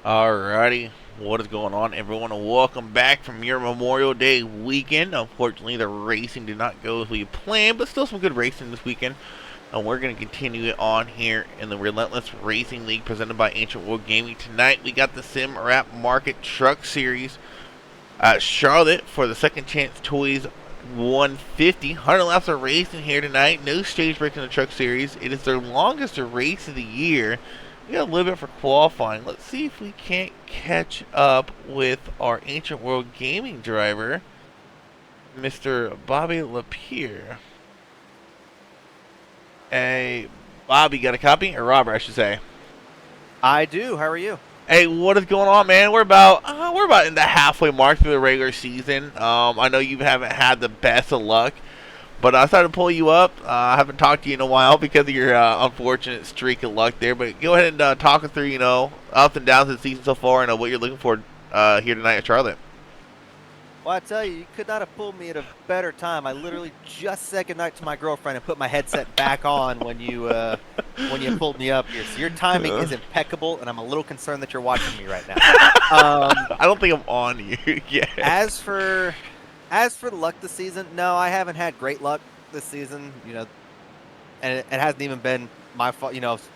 Alrighty, what is going on, everyone? And welcome back from your Memorial Day weekend. Unfortunately, the racing did not go as we planned, but still some good racing this weekend. And we're going to continue it on here in the Relentless Racing League presented by Ancient World Gaming. Tonight, we got the Sim Wrap Market Truck Series at Charlotte for the Second Chance Toys 150. 100 laps of racing here tonight. No stage break in the Truck Series. It is their longest race of the year. We got a little bit for qualifying. Let's see if we can't catch up with our Ancient World Gaming driver, Mr. Bobby Lapierre. Hey, Bobby, got a copy? Or Robert, I should say. I do. How are you? Hey, what is going on, man? We're about in the halfway mark through the regular season. I know you haven't had the best of luck, but I decided to pull you up. I haven't talked to you in a while because of your unfortunate streak of luck there. But go ahead and talk us through, ups and downs of the season so far and what you're looking for here tonight at Charlotte. Well, I tell you, you could not have pulled me at a better time. I literally just said goodnight to my girlfriend and put my headset back on when you pulled me up here. So your timing is impeccable, and I'm a little concerned that you're watching me right now. I don't think I'm on you yet. As for the luck this season, no, I haven't had great luck this season. And it hasn't even been my fault.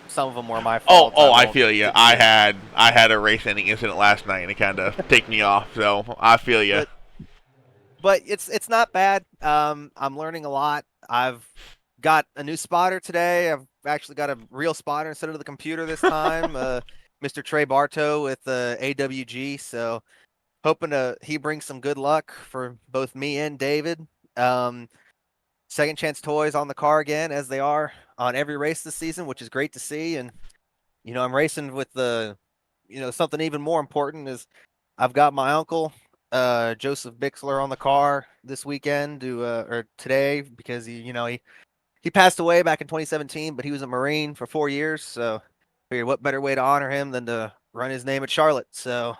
Some of them were my fault. I feel you. I had a race-ending incident last night, and it kind of take me off. So I feel you. But it's not bad. I'm learning a lot. I've got a new spotter today. I've actually got a real spotter instead of the computer this time. Mr. Trey Bartow with AWG. So hoping he brings some good luck for both me and David. Second Chance Toys on the car again, as they are on every race this season, which is great to see. And I'm racing with something even more important is I've got my uncle Joseph Bixler on the car this weekend or today because he passed away back in 2017, but he was a Marine for 4 years. So figured what better way to honor him than to run his name at Charlotte. So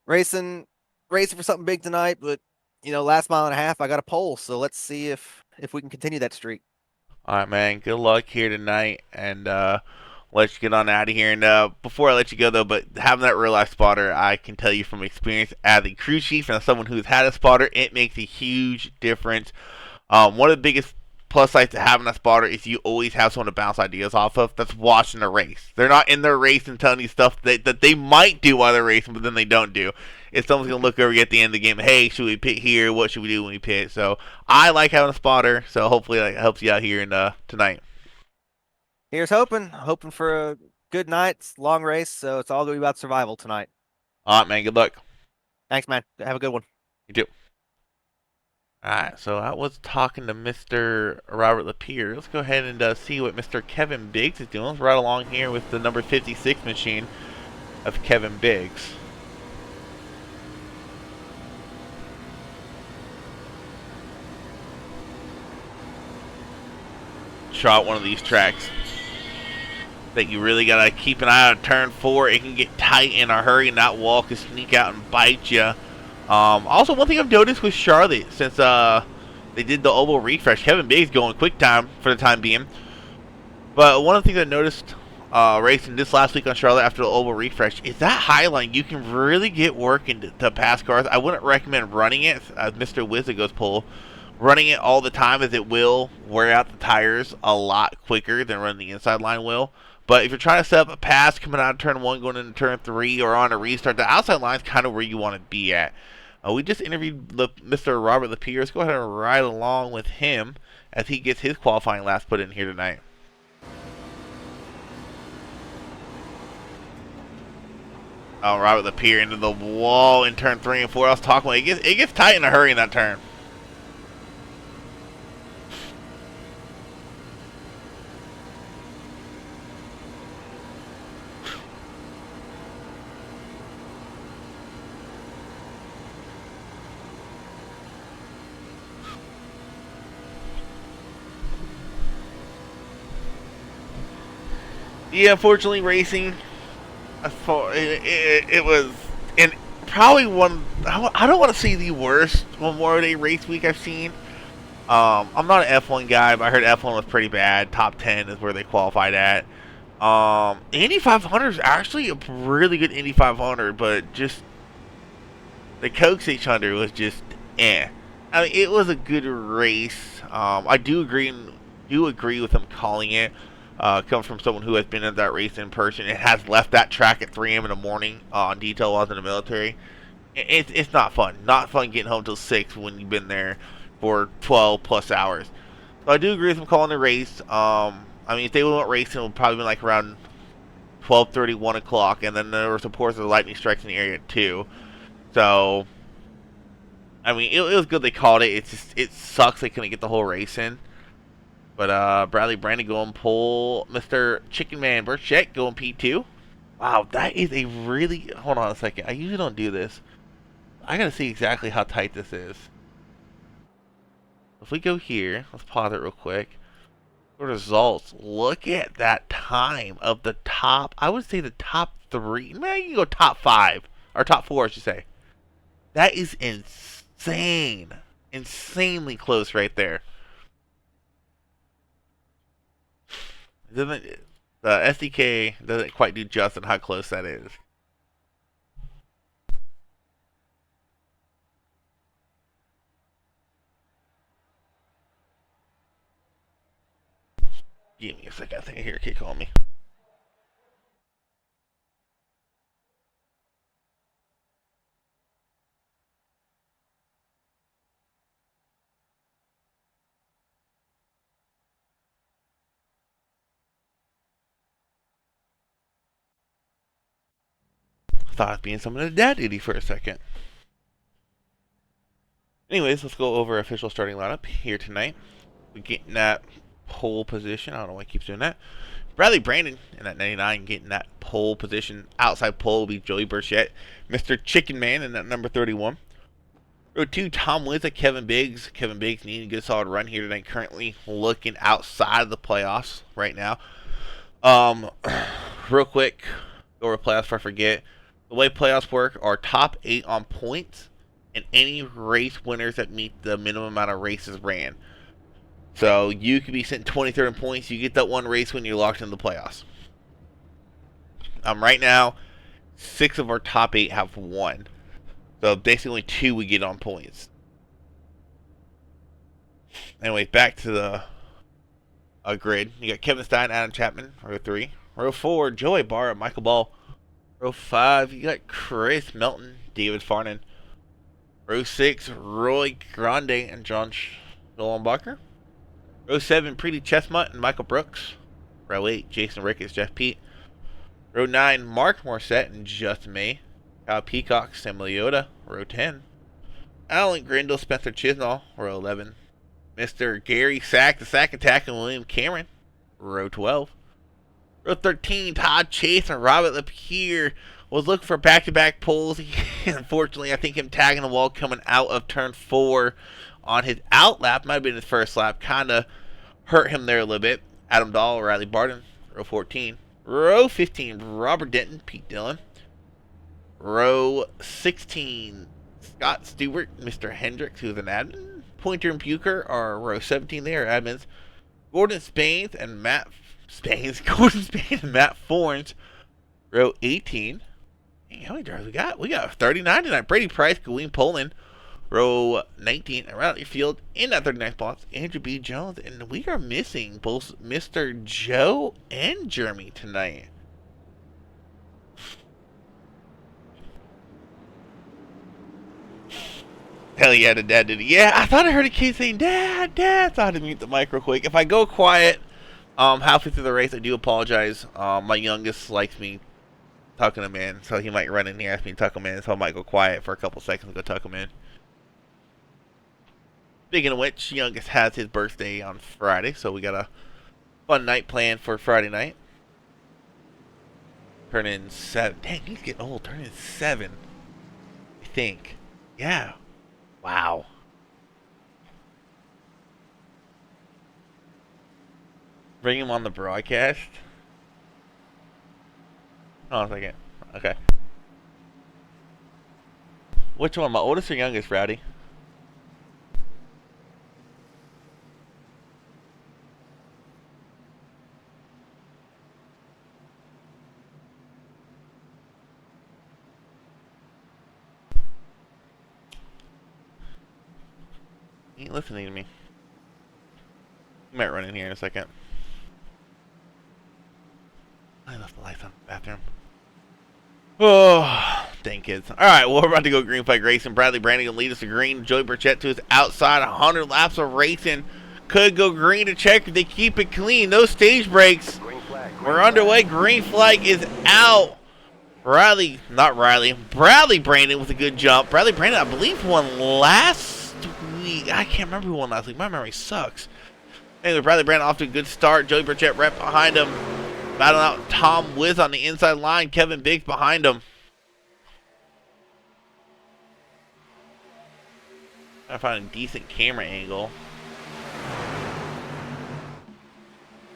racing for something big tonight, but last mile and a half I got a pole. So let's see if we can continue that streak. All right, man. Good luck here tonight, and let you get on out of here. And before I let you go, though, but having that real life spotter, I can tell you from experience as a crew chief and as someone who's had a spotter, it makes a huge difference. One of the biggest plus sides to having a spotter is you always have someone to bounce ideas off of that's watching the race. They're not in their race and telling you stuff that they might do while they're racing, but then they don't do. If someone's going to look over you at the end of the game, hey, should we pit here? What should we do when we pit? So I like having a spotter, so hopefully that helps you out here tonight. Here's hoping for a good night, long race, so it's all going to be about survival tonight. All right, man. Good luck. Thanks, man. Have a good one. You too. All right, so I was talking to Mr. Robert Lapierre. Let's go ahead and see what Mr. Kevin Biggs is doing. Let's ride along here with the number 56 machine of Kevin Biggs. Shot one of these tracks that you really gotta keep an eye on. Turn 4, it can get tight in a hurry, and that wall can sneak out and bite you. Also, one thing I've noticed with Charlotte since they did the oval refresh, Kevin Biggs going quick time for the time being. But one of the things I noticed racing this last week on Charlotte after the oval refresh is that high line. You can really get work into past cars. I wouldn't recommend running it, as Mr. Wizard goes pull. Running it all the time, as it will wear out the tires a lot quicker than running the inside line will. But if you're trying to set up a pass coming out of turn 1, going into turn 3, or on a restart, the outside line is kind of where you want to be at. We just interviewed Mr. Robert Lapierre. Let's go ahead and ride along with him as he gets his qualifying laps put in here tonight. Oh, Robert Lapierre into the wall in turn 3 and 4. I was talking about it gets tight in a hurry in that turn. Yeah, unfortunately, racing, it was, and probably one, I don't want to say the worst Memorial Day race week I've seen. I'm not an F1 guy, but I heard F1 was pretty bad. Top 10 is where they qualified at. Indy 500 is actually a really good Indy 500, but just the Coke 600 was just eh. I mean, it was a good race. I do agree with him calling it. Comes from someone who has been in that race in person and has left that track at 3 a.m. in the morning on detail while I was in the military. It's not fun. Not fun getting home till 6 when you've been there for 12 plus hours. So I do agree with him calling the race. I mean, if they went racing, it would probably been like around 12:30, 1 o'clock, and then there were reports of lightning strikes in the area too. So, I mean, it was good they called it. It sucks they couldn't get the whole race in. But Bradley Brandon going pole, Mr. Chicken Man Burchett going P2. Wow, that is a really. Hold on a second. I usually don't do this. I gotta see exactly how tight this is. If we go here, let's pause it real quick. Results. Look at that time of the top. I would say the top three. Man, you can go top five or top four, I should say. That is insane, insanely close right there. Doesn't the SDK doesn't quite do justice on how close that is. Give me a second. I think I hear a kid calling me. I thought I was being someone of dad duty for a second. Anyways, let's go over official starting lineup here tonight. We're getting that pole position. I don't know why he keeps doing that. Bradley Brandon in that 99 getting that pole position. Outside pole will be Joey Burchett. Mr. Chicken Man in that number 31. Row 2, Tom Wizza, Kevin Biggs. Kevin Biggs needing a good solid run here tonight. Currently looking outside of the playoffs right now. Real quick, go over playoffs before I forget. The way playoffs work are top 8 on points and any race winners that meet the minimum amount of races ran. So you could be sitting 23rd in points. You get that one race when you're locked into the playoffs. Right now, 6 of our top 8 have won. So basically only 2 we get on points. Anyway, back to the grid. You got Kevin Stein, Adam Chapman, row 3. Row 4, Joey Barr, Michael Ball. Row 5, you got Chris Melton, David Farnan. Row 6, Roy Grande and John Schnellenbacher. Row 7, Preety Chestnut and Michael Brooks. Row 8, Jason Ricketts, Jeff Pete. Row 9, Mark Morissette and Justin May. Kyle Peacock, Sam Leota. Row 10, Alan Grindle, Spencer Chisnall. Row 11, Mr. Gary Sack, the Sack Attack, and William Cameron. Row 12. Row 13, Todd Chase and Robert Lapierre was looking for back-to-back pulls. Unfortunately, I think him tagging the wall coming out of turn 4 on his out lap, might have been his first lap, kind of hurt him there a little bit. Adam Dahl, Riley Barton, row 14. Row 15, Robert Denton, Pete Dillon. Row 16, Scott Stewart, Mr. Hendricks, who's an admin. Pointer and Bucher are row 17. They are admins. Gordon Spains and Matt Gordon Spains and Matt Forns, row 18. Hey, how many drivers we got? We got 39 tonight. Brady Price, Gaween Poland, row 19. Around your field in that 39th box, Andrew B. Jones. And we are missing both Mr. Joe and Jeremy tonight. Hell yeah, the dad did it. Yeah, I thought I heard a kid saying, Dad, Dad. So I had to mute the mic real quick. If I go quiet halfway through the race, I do apologize. My youngest likes me tucking him in, so he might run in here, ask me to tuck him in, so I might go quiet for a couple seconds and go tuck him in. Speaking of which, youngest has his birthday on Friday, so we got a fun night planned for Friday night. Turning 7. Dang, he's getting old. Turning 7, I think. Yeah. Wow. Bring him on the broadcast. Hold on a second. Okay. Which one, my oldest or youngest, Rowdy? He ain't listening to me. He might run in here in a second. I left the lights on in the bathroom. Oh, dang kids. Alright, well, we're about to go green flag racing. Bradley Brandon gonna lead us to green. Joey Burchett to his outside. 100 laps of racing. Could go green to check if they keep it clean. No stage breaks. We're underway. Green flag is out. Bradley Brandon with a good jump. Bradley Brandon, I believe, won last week. I can't remember who won last week. My memory sucks. Anyway, Bradley Brandon off to a good start. Joey Burchett right behind him. Battling out Tom Wiz on the inside line. Kevin Biggs behind him. Gotta find a decent camera angle.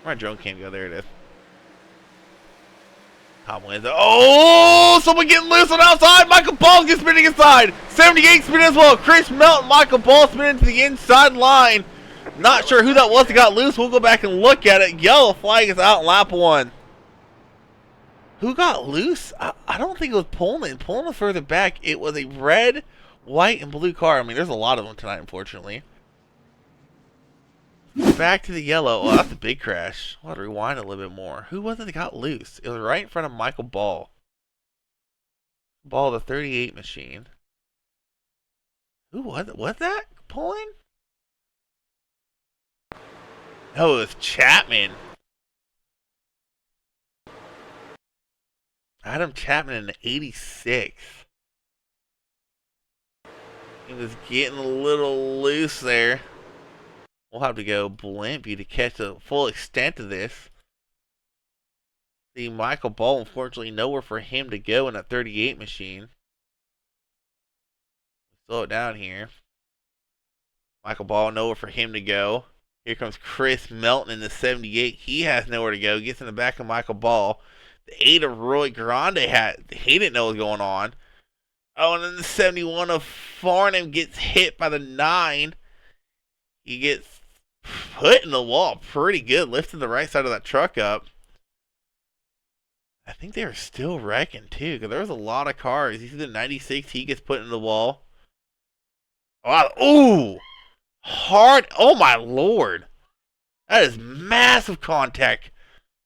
Where'd my drone cam go? There it is. Tom Wiz. Oh! Someone getting loose on outside. Michael Ball gets spinning inside. 78 spinning as well. Chris Melton, Michael Ball spinning to the inside line. Not sure who that was that got loose. We'll go back and look at it. Yellow flag is out in lap 1. Who got loose? I don't think it was Pullman. Pullman was further back. It was a red, white, and blue car. I mean, there's a lot of them tonight, unfortunately. Back to the yellow. Oh, that's a big crash. I'll have to rewind a little bit more. Who was it that got loose? It was right in front of Michael Ball. Ball, the 38 machine. Who was it? Was that Pullman? No, it was Chapman. Adam Chapman in the 86. He was getting a little loose there. We'll have to go Blimpy to catch the full extent of this. See, Michael Ball, unfortunately, nowhere for him to go in that 38 machine. Slow it down here. Michael Ball, nowhere for him to go. Here comes Chris Melton in the 78. He has nowhere to go. Gets in the back of Michael Ball. The 8 of Roy Grande he didn't know what was going on. Oh, and then the 71 of Farnham gets hit by the 9. He gets put in the wall pretty good, lifting the right side of that truck up. I think they were still wrecking too, because there was a lot of cars. You see the 96, he gets put in the wall. Oh, ooh! Hard. Oh my lord. That is massive contact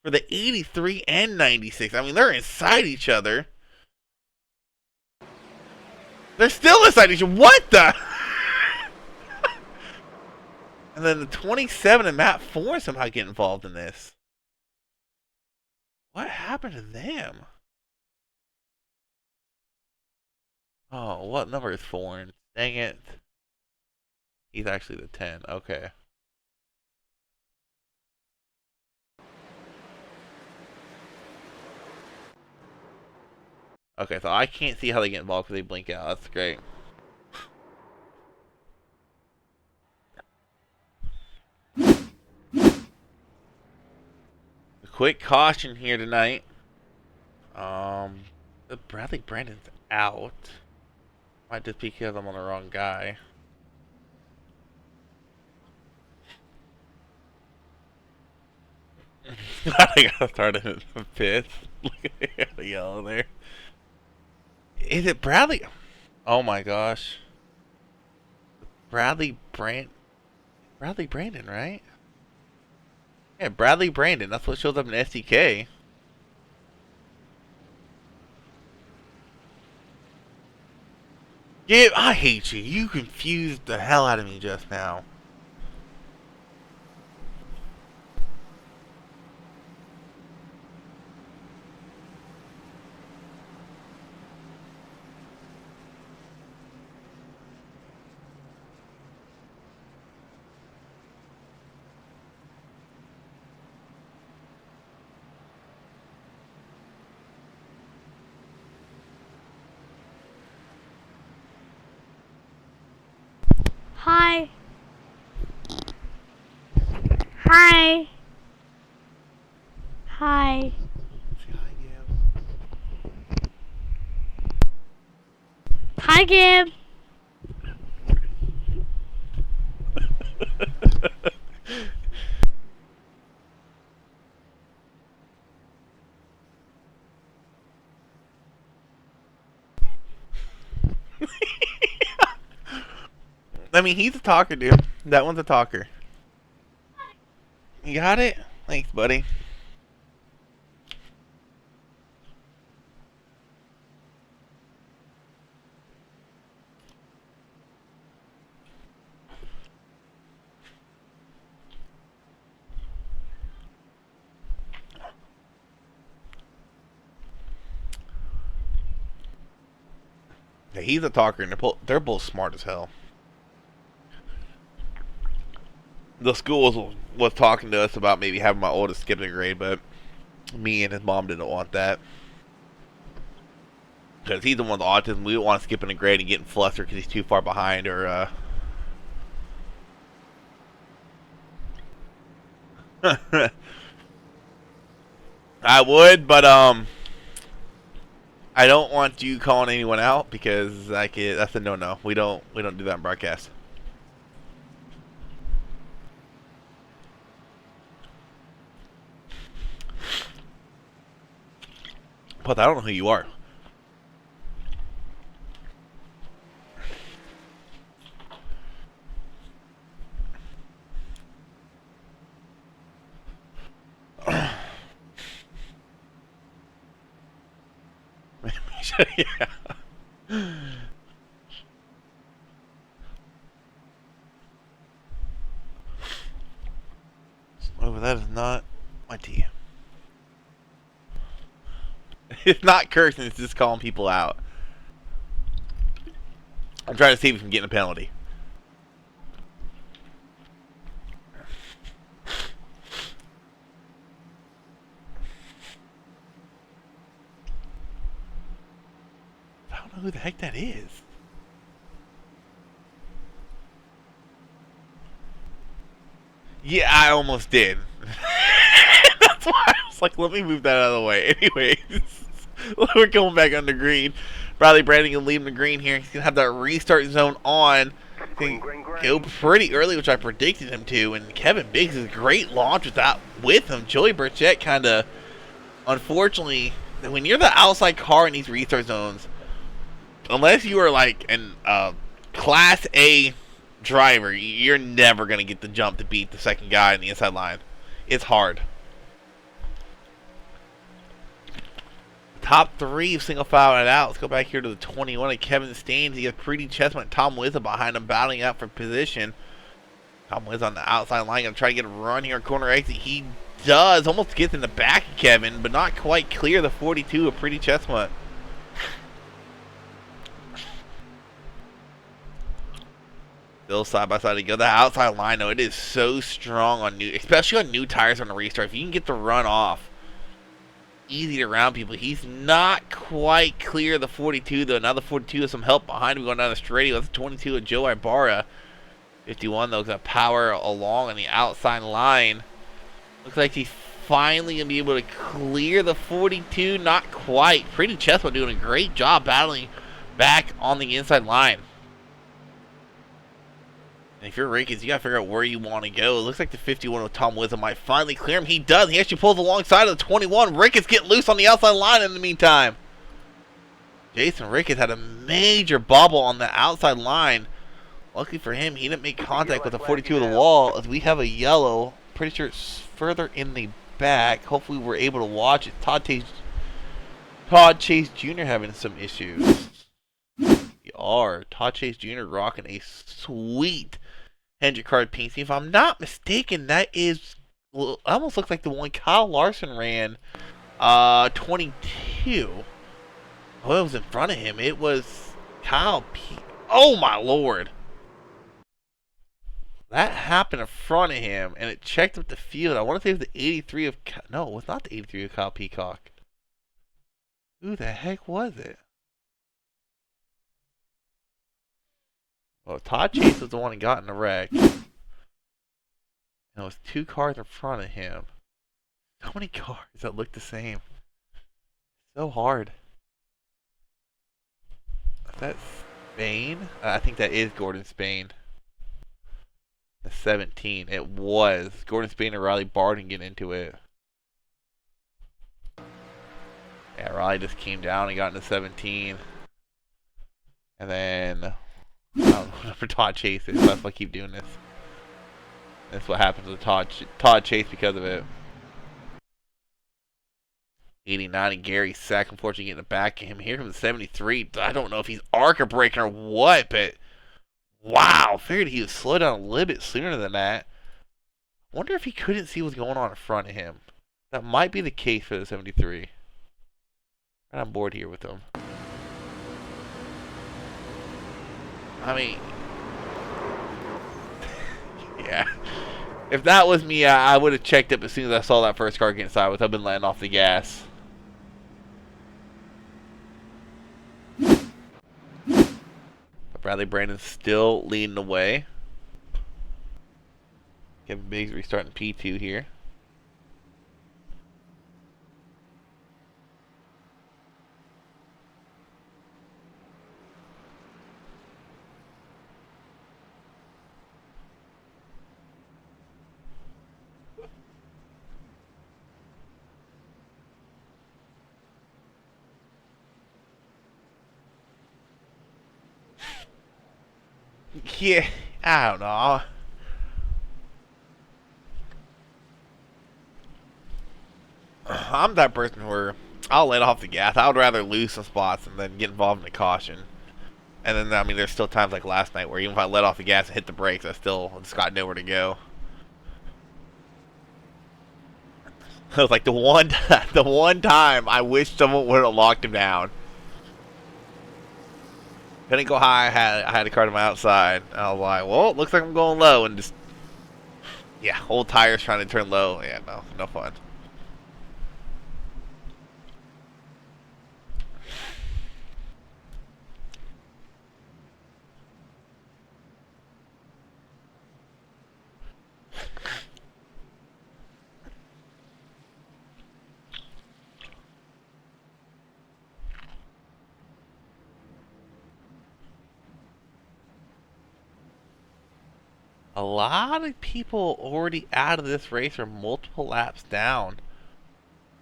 for the 83 and 96. I mean, they're inside each other. They're still inside each other. What the? And then the 27 and Matt Ford somehow get involved in this. What happened to them? Oh, what number is Ford? Dang it. He's actually the 10. Okay. Okay, so I can't see how they get involved because they blink out. That's great. A quick caution here tonight. Bradley Brandon's out. Might just be because I'm on the wrong guy. I gotta start in the pit. Look at the yellow there. Is it Bradley? Oh my gosh. Bradley Brandon, right? Yeah, Bradley Brandon. That's what shows up in SDK. Yeah, I hate you. You confused the hell out of me just now. Hi. Hi. Hi. Hi, Gib. I mean, he's a talker, dude. That one's a talker. You got it? Thanks, buddy. Yeah, he's a talker, and they're both smart as hell. The school was talking to us about maybe having my oldest skip a grade, but me and his mom didn't want that. Because he's the one with autism. We don't want to skip in a grade and getting flustered because he's too far behind or, I would, but, I don't want you calling anyone out because that's a no-no. We don't do that in broadcast. But I don't know who you are. Yeah. Oh, but that is not my tea. It's not cursing, it's just calling people out. I'm trying to see if we can get a penalty. I don't know who the heck that is. Yeah, I almost did. That's why I was like, let me move that out of the way. Anyways, we're going back under green. Bradley Brandon can leave him to green here. He's going to have that restart zone on. Green. Go pretty early, which I predicted him to. And Kevin Biggs is a great launch with him. Joey Burchett kind of, unfortunately, when you're the outside car in these restart zones, unless you are like an Class A driver, you're never going to get the jump to beat the second guy in the inside line. It's hard. Top three of single file and out. Let's go back here to the 21 of Kevin Staines. He has Pretty Chessman and Tom Wizza behind him, battling out for position. Tom Wizza on the outside line, going to try to get a run here, corner exit. He does. Almost gets in the back of Kevin, but not quite clear the 42 of Pretty Chessman. Still side by side to go. The outside line, though, it is so strong on new, especially on new tires on the restart. If you can get the run off, easy to round people. He's not quite clear of the 42, though. Now the 42 has some help behind him going down the straight. That's the 22 of Joe Ibarra. 51, though, going to power along on the outside line. Looks like he's finally going to be able to clear the 42. Not quite. Pretty Chessman doing a great job battling back on the inside line. And if you're Ricketts, you got to figure out where you want to go. It looks like the 51 with Tom Wizza might finally clear him. He does. He actually pulls alongside of the 21. Ricketts getting loose on the outside line in the meantime. Jason Ricketts had a major bobble on the outside line. Luckily for him, he didn't make contact with the 42 of the wall, as we have a yellow. Pretty sure it's further in the back. Hopefully we're able to watch it. Todd Chase Jr. having some issues. Todd Chase Jr. rocking a sweet Hendrick card pink. If I'm not mistaken, that is, well, almost looks like the one Kyle Larson ran, 22. Oh, it was in front of him. It was Kyle P. Oh my lord. That happened in front of him, and it checked up the field. I want to say it was the 83 of, no, it was not the 83 of Kyle Peacock. Who the heck was it? Well, Todd Chase was the one who got in the wreck. And it was two cars in front of him. So many cars that look the same. So hard. Is that Spain? I think that is Gordon Spain. The 17. It was. Gordon Spain and Riley Barton get into it. Yeah, Riley just came down and got into 17. And then, I don't know, for Todd Chase. That's why I keep doing this. That's what happens with Todd Chase because of it. 89 and Gary Sack, unfortunately, getting the back of him. Here comes 73. I don't know if he's arc or breaking or what, but wow. Figured he would slow down a little bit sooner than that. Wonder if he couldn't see what's going on in front of him. That might be the case for the 73. And I'm bored here with him. I mean, yeah. If that was me, I would have checked up as soon as I saw that first car get inside with. I've been letting off the gas. But Bradley Brandon's still leading the way. Kevin Biggs restarting P2 here. Yeah, I don't know. I'm that person where I'll let off the gas. I would rather lose some spots and then get involved in the caution. And then, I mean, there's still times like last night where even if I let off the gas and hit the brakes, I still just got nowhere to go. It was like the one time I wish someone would have locked him down. Couldn't go high. I had a car to my outside. I was like, well, it looks like I'm going low, and just yeah, old tires trying to turn low. Yeah, no fun. A lot of people already out of this race are multiple laps down.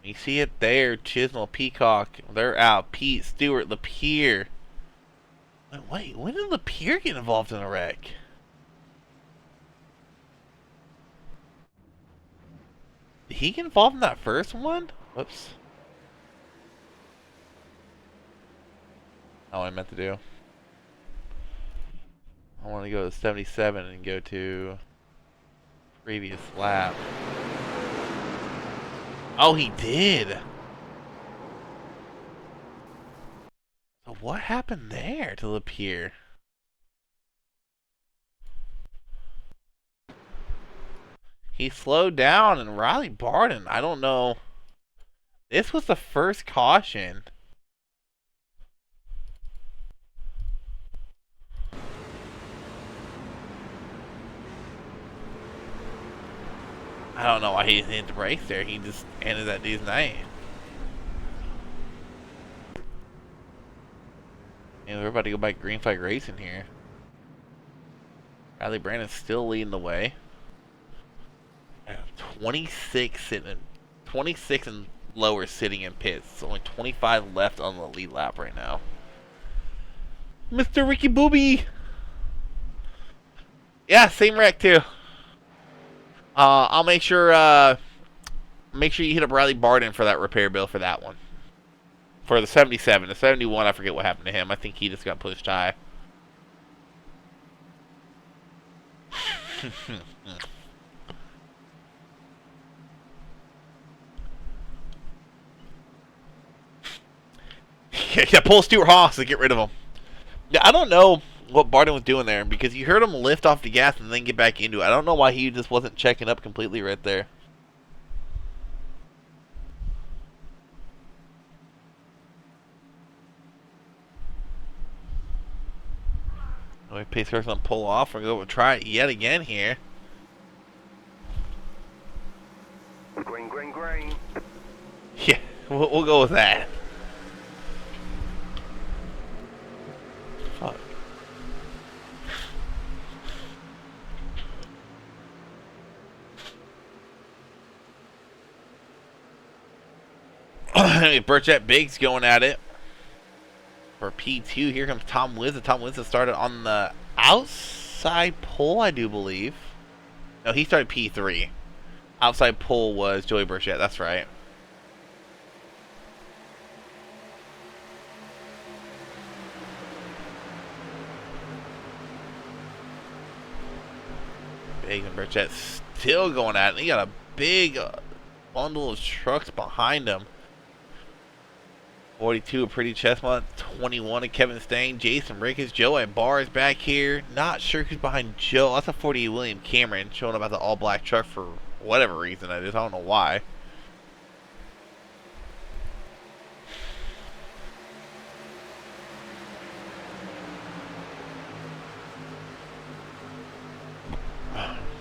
You see it there. Chisnell, Peacock, they're out. Pete, Stewart, Lapierre. Wait, when did Lapierre get involved in a wreck? Did he get involved in that first one? Whoops. Not what I meant to do. I want to go to 77 and go to previous lap. Oh, he did. So what happened there to Lapierre? He slowed down, and Riley Barden, I don't know. This was the first caution. I don't know why he didn't hit the brakes there. He just ended that dude's night. And we're about to go back green flag racing here. Riley Brandon's still leading the way. 26 and lower sitting in pits. Only 25 left on the lead lap right now. Mr. Ricky Booby. Yeah, same wreck too. I'll make sure you hit up Riley Barden for that repair bill for that one. For the 77. The 71, I forget what happened to him. I think he just got pushed high. Yeah, pull Stuart Haas to get rid of him. Yeah, I don't know what Barden was doing there, because you heard him lift off the gas and then get back into it. I don't know why he just wasn't checking up completely right there. Oh, pace car's gonna pull off. We're gonna try it yet again here. Green. Yeah, we'll go with that. Fuck. Burchett Biggs going at it for P2. Here comes Tom Wiz. Tom Wiz started on the outside pole, I do believe. No, he started P3. Outside pole was Joey Burchett. That's right. Big and Burchett still going at it. He got a big bundle of trucks behind him. 42 a Pretty Chestnut, 21 a Kevin Stain, Jason Ricketts, Joe at Bars back here. Not sure who's behind Joe. That's a 48 William Cameron showing up at the all-black truck for whatever reason that is. I don't know why.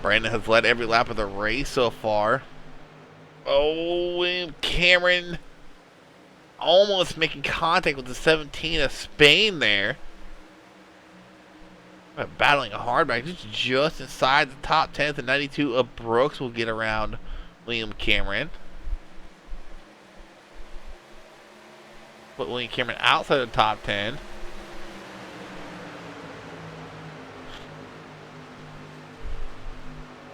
Brandon has led every lap of the race so far. Oh, William Cameron almost making contact with the 17 of Spain there. Battling a hardback just inside the top 10. The 92 of Brooks will get around William Cameron. Put William Cameron outside the top 10.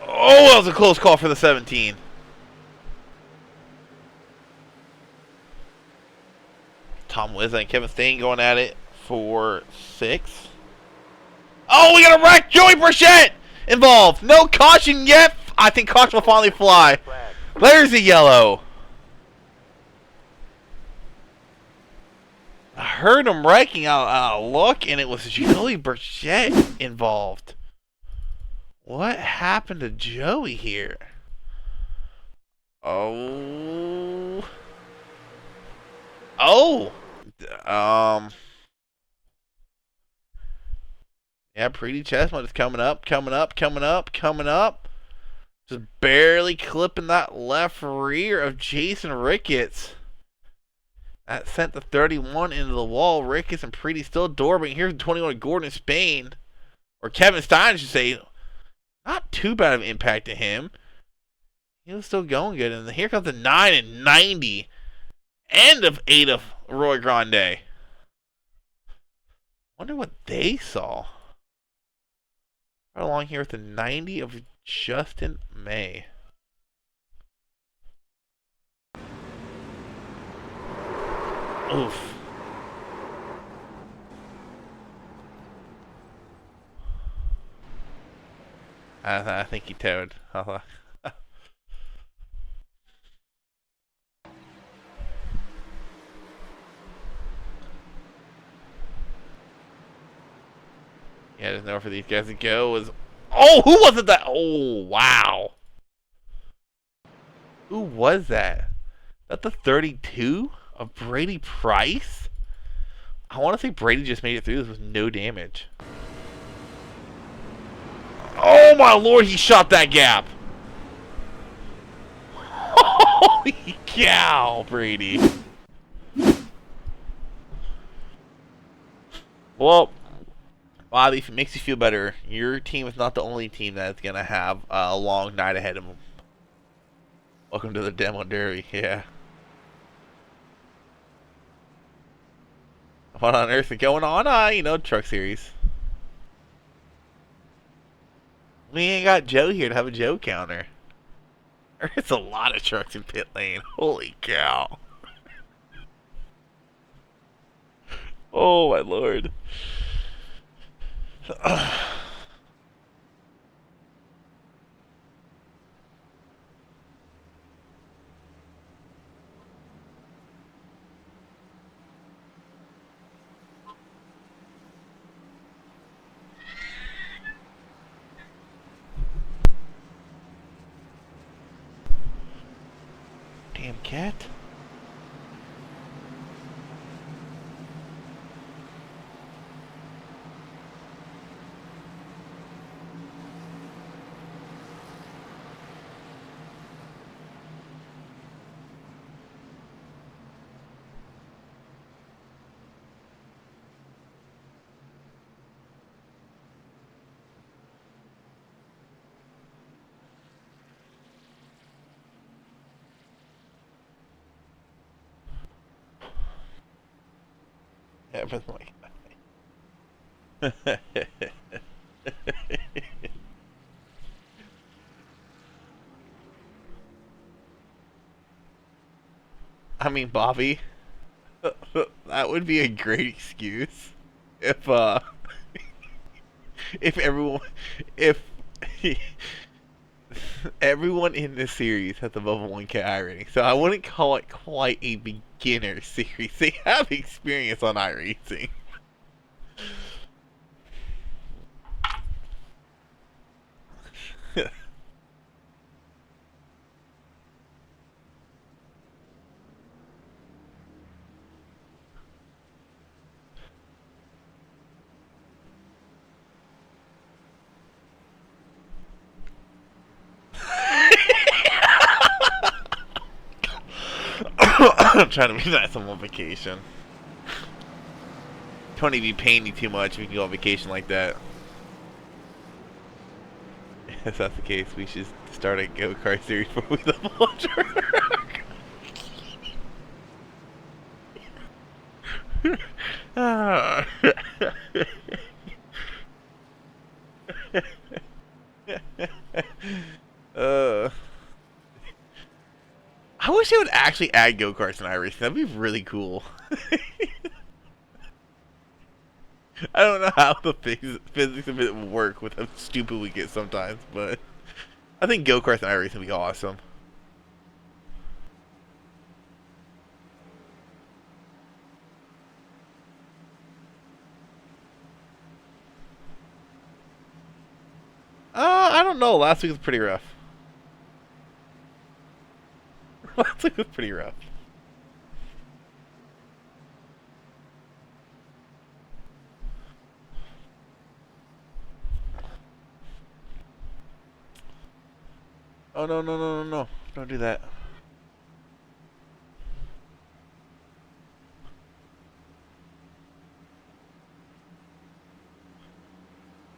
Oh, that was a close call for the 17. Tom Wiz and Kevin Stain going at it for 6. Oh, we got a wreck! Joey Burchett involved. No caution yet. I think caution will finally fly. There's the yellow. I heard him wrecking out a look, and it was Joey Burchett involved. What happened to Joey here? Oh. Yeah, Pretty Chestnut is coming up. Just barely clipping that left rear of Jason Ricketts. That sent the 31 into the wall. Ricketts and Pretty still doorbang. Here's the 21 Gordon Spain. Or Kevin Stein, I should say. Not too bad of an impact to him. He was still going good. And here comes the 9 and 90. End of 8 of Roy Grande. Wonder what they saw. Right along here with the 90 of Justin May. Oof. I think he towed. Yeah, there's nowhere for these guys to go. Oh, who was it that? Oh, wow. Who was that? That the 32 of Brady Price? I want to say Brady just made it through this with no damage. Oh my lord, he shot that gap. Holy cow, Brady. Well, Bobby, if it makes you feel better, your team is not the only team that's going to have a long night ahead of them. Welcome to the Demo Derby, yeah. What on earth is going on? You know, Truck Series. We ain't got Joe here to have a Joe counter. There's a lot of trucks in pit lane. Holy cow. Oh my lord. Damn cat. Yeah, but like I mean, Bobby, that would be a great excuse if if everyone if everyone in this series has above a 1K rating. So I wouldn't call it quite a beginner series. They have experience on iRacing. I'm trying to be nice on vacation. Tony be paying you too much if you can go on vacation like that. If that's the case, we should start a go-kart series for We Love Ultra. I wish they would actually add go-karts in iRacing. That'd be really cool. I don't know how the physics of it would work with how stupid we get sometimes, but I think go-karts in iRacing would be awesome. I don't know. Last week was pretty rough. Last week was pretty rough. Oh, no, no, no, no, no. Don't do that.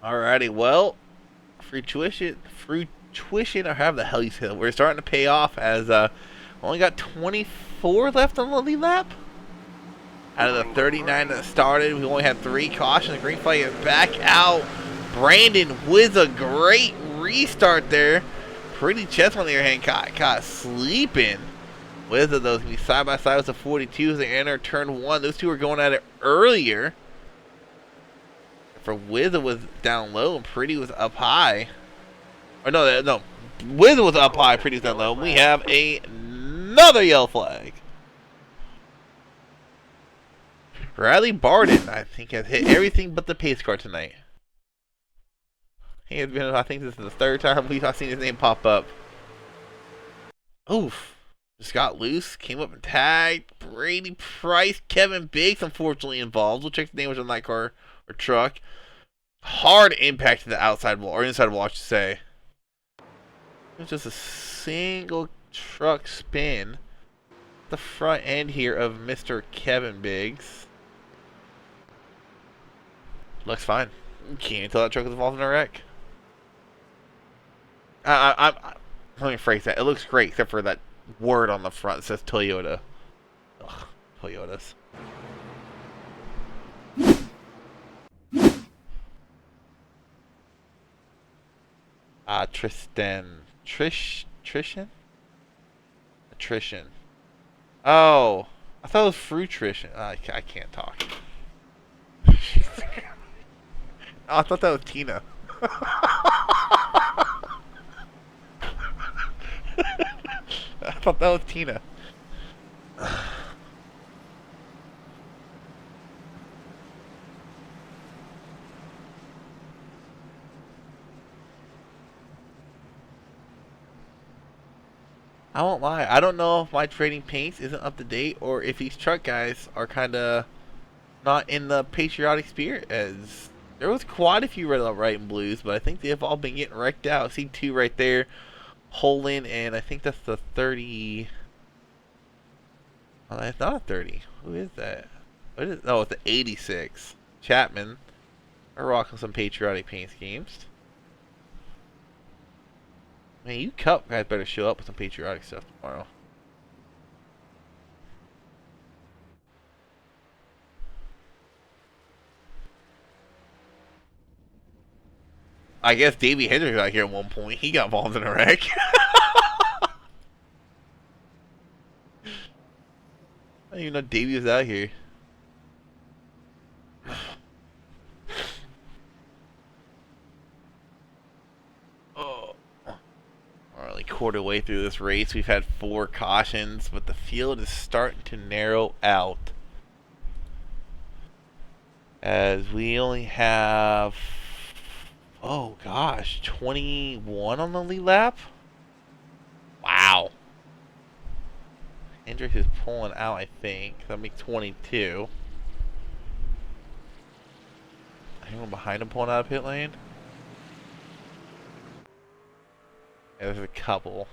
Alrighty, well, fruition, or however the hell you say it, we're starting to pay off as only got 24 left on the lead lap. Out of the 39 that started, we only had 3 cautions. Green flag is back out. Brandon with a great restart there. Pretty Chess on the other hand caught sleeping. With those going to be side by side with the 42 as they enter turn 1. Those two were going at it earlier. For Wizard was down low and Pretty was up high. Or no, Wizard was up high, Pretty was down low. We have another yellow flag. Riley Barden, I think, has hit everything but the pace car tonight. He has been, I think this is the 3rd time I've seen his name pop up. Oof. Just got loose, came up and tagged. Brady Price, Kevin Biggs, unfortunately involved. We'll check the damage on that car or truck. Hard impact to the outside wall, or inside wall, I should say. It was just a single truck spin. The front end here of Mr. Kevin Biggs. Looks fine. Can't tell that truck was involved in a wreck. Let me phrase that. It looks great, except for that word on the front that says Toyota. Ugh, Toyotas. Attrition. Oh, I thought it was fruition. I can't talk. Oh, I thought that was Tina. I thought that was Tina. I won't lie. I don't know if my trading paints isn't up to date or if these truck guys are kind of not in the patriotic spirit. As there was quite a few red, white, and blues, but I think they've all been getting wrecked out. See 2 right there. Holland, and I think that's the 30. Oh, that's not a 30. Who is that? What is? Oh, it's the 86. Chapman. We're rocking some patriotic paint schemes. Man, you Cup guys better show up with some patriotic stuff tomorrow. I guess Davey Hendricks out here at one point. He got involved in a wreck. didn't even know Davey was out here. Oh. We're only quarter way through this race. We've had 4 cautions, but the field is starting to narrow out. As we only have, oh gosh, 21 on the lead lap? Wow. Hendricks is pulling out, I think. That'll make 22. Anyone behind him pulling out of pit lane? Yeah, there's a couple.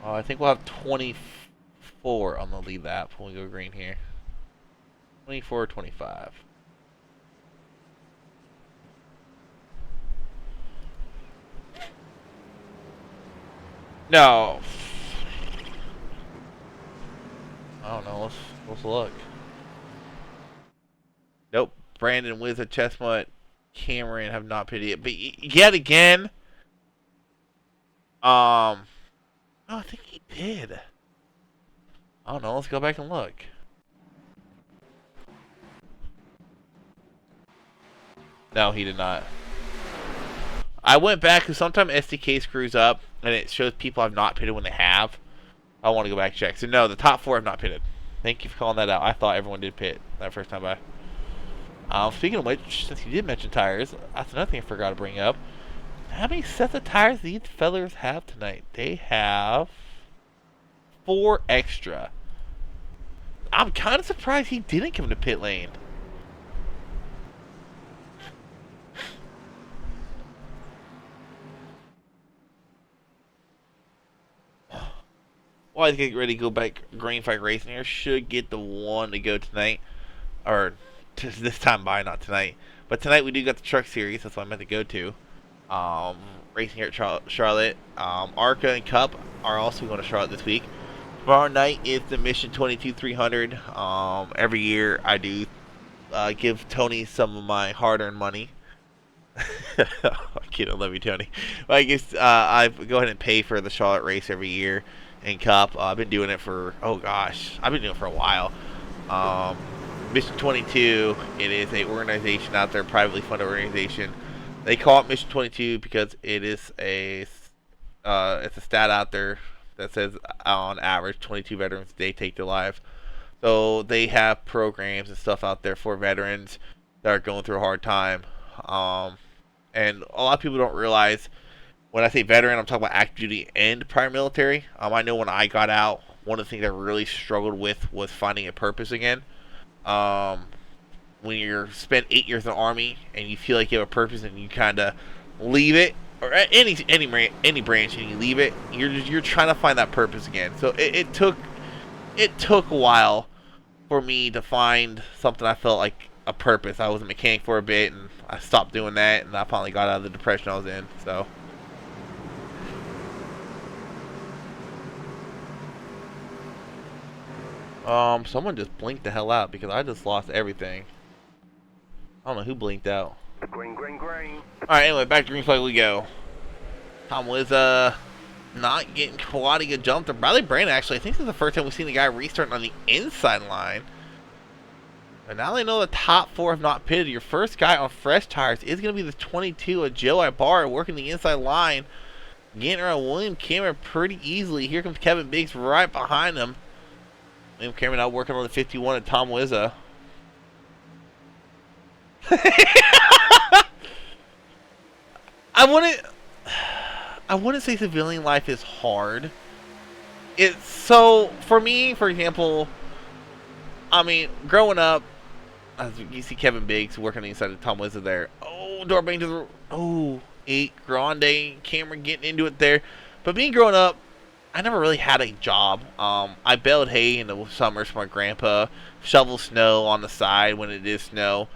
Oh, I think we'll have 24 on the lead lap when we go green here. 24 or 25. No. I don't know. Let's look. Nope. Brandon, Wizard, Chestnut, Cameron have not pitted yet. But yet again, no, I think he did. I don't know. Let's go back and look. No, he did not. I went back because sometimes SDK screws up and it shows people have not pitted when they have. I want to go back and check. So no, the top 4 have not pitted. Thank you for calling that out. I thought everyone did pit that first time by. Speaking of which, since you did mention tires, that's another thing I forgot to bring up. How many sets of tires these fellers have tonight? They have 4 extra. I'm kind of surprised he didn't come to pit lane. Well, I get ready to go back green flag racing here. Should get the one to go tonight. Or this time by, not tonight. But tonight we do got the truck series. That's what I meant to go to. Racing here at Charlotte. Arca and Cup are also going to Charlotte this week. Tomorrow night is the Mission 22 300. Every year I do give Tony some of my hard-earned money. Kid, I love you, Tony. Well, I guess I go ahead and pay for the Charlotte race every year in Cup. I've been doing it for, oh gosh, I've been doing it for a while. Mission 22, it is a organization out there, privately funded organization. They call it Mission 22 because it is it's a stat out there that says on average 22 veterans a day take their lives. So they have programs and stuff out there for veterans that are going through a hard time. And a lot of people don't realize when I say veteran, I'm talking about active duty and prior military. I know when I got out, one of the things I really struggled with was finding a purpose again. When you're spent 8 years in the Army and you feel like you have a purpose and you kind of leave it, or any branch and you leave it, you're trying to find that purpose again. So it took a while for me to find something I felt like a purpose. I was a mechanic for a bit and I stopped doing that, and I finally got out of the depression I was in. So someone just blinked the hell out because I just lost everything. I don't know who blinked out. Green. Alright, anyway, back to green flag we go. Tom was not getting a lot of good jump to Bradley Brandon. Actually, I think this is the first time we've seen the guy restarting on the inside line. But now they know the top 4 have not pitted. Your first guy on fresh tires is going to be the 22 of Joe Ibarra working the inside line. Getting around William Cameron pretty easily. Here comes Kevin Biggs right behind him. William Cameron now working on the 51 of Tom Wizza. I wouldn't say civilian life is hard. It's so, for me, for example, I mean, growing up, as you see Kevin Biggs working on the inside of Tom Wizza there. Oh, door bang to the, oh, 8 Grande, Cameron getting into it there. But me growing up, I never really had a job. I baled hay in the summers for my grandpa, shovel snow on the side when it is snow.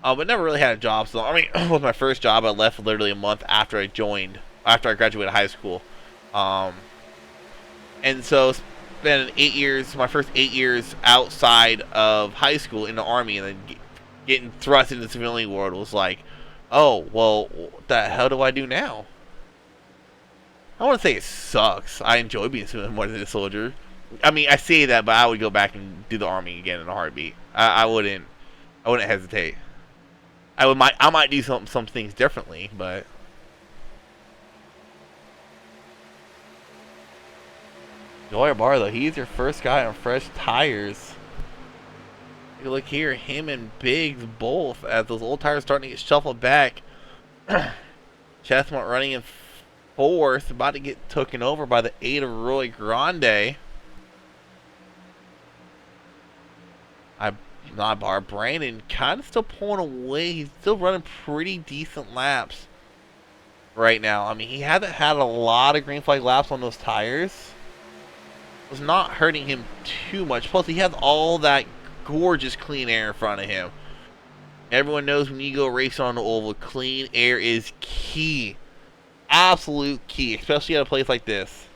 But never really had a job. So, I mean, it was my first job. I left literally a month after I graduated high school. And so, spent 8 years, my first 8 years outside of high school in the Army, and then getting thrust into the civilian world was like, Oh, well, what the hell do I do now? I want to say it sucks. I enjoy being more than a soldier. I mean, I say that, but I would go back and do the army again in a heartbeat. I wouldn't. I wouldn't hesitate. I might do some things differently, but Joy Barlow, he's your first guy on fresh tires. You look here, him and Biggs both, as those old tires starting to get shuffled back. Chestnut running in fourth, about to get taken over by the 8 of Roy Grande. Not bar. Brandon kind of still pulling away. He's still running pretty decent laps right now. I mean, he hasn't had a lot of green flag laps on those tires. It was not hurting him too much. Plus, he has all that gorgeous clean air in front of him. Everyone knows when you go racing on the oval, clean air is key. Absolute key, especially at a place like this.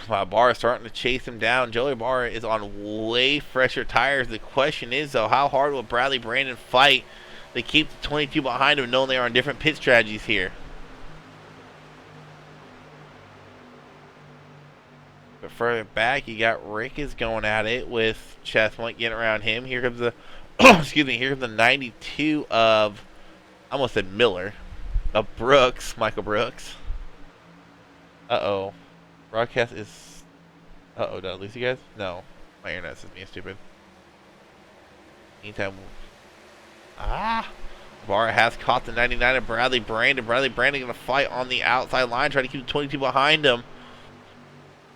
Wow, Barr is starting to chase him down. Joey Barr is on way fresher tires. The question is, though, how hard will Bradley Brandon fight to keep the 22 behind him, knowing they are on different pit strategies here? But further back, you got Rick is going at it with Chestnut getting around him. Here comes the, excuse me, here comes the 92 of, I almost said Miller, of Brooks, Michael Brooks. Uh-oh. Broadcast is... Uh-oh, did I lose you guys? No. My internet's just being stupid. Meantime... Barr has caught the 99 of Bradley Brandon. Bradley Brandon going to fight on the outside line, trying to keep the 22 behind him.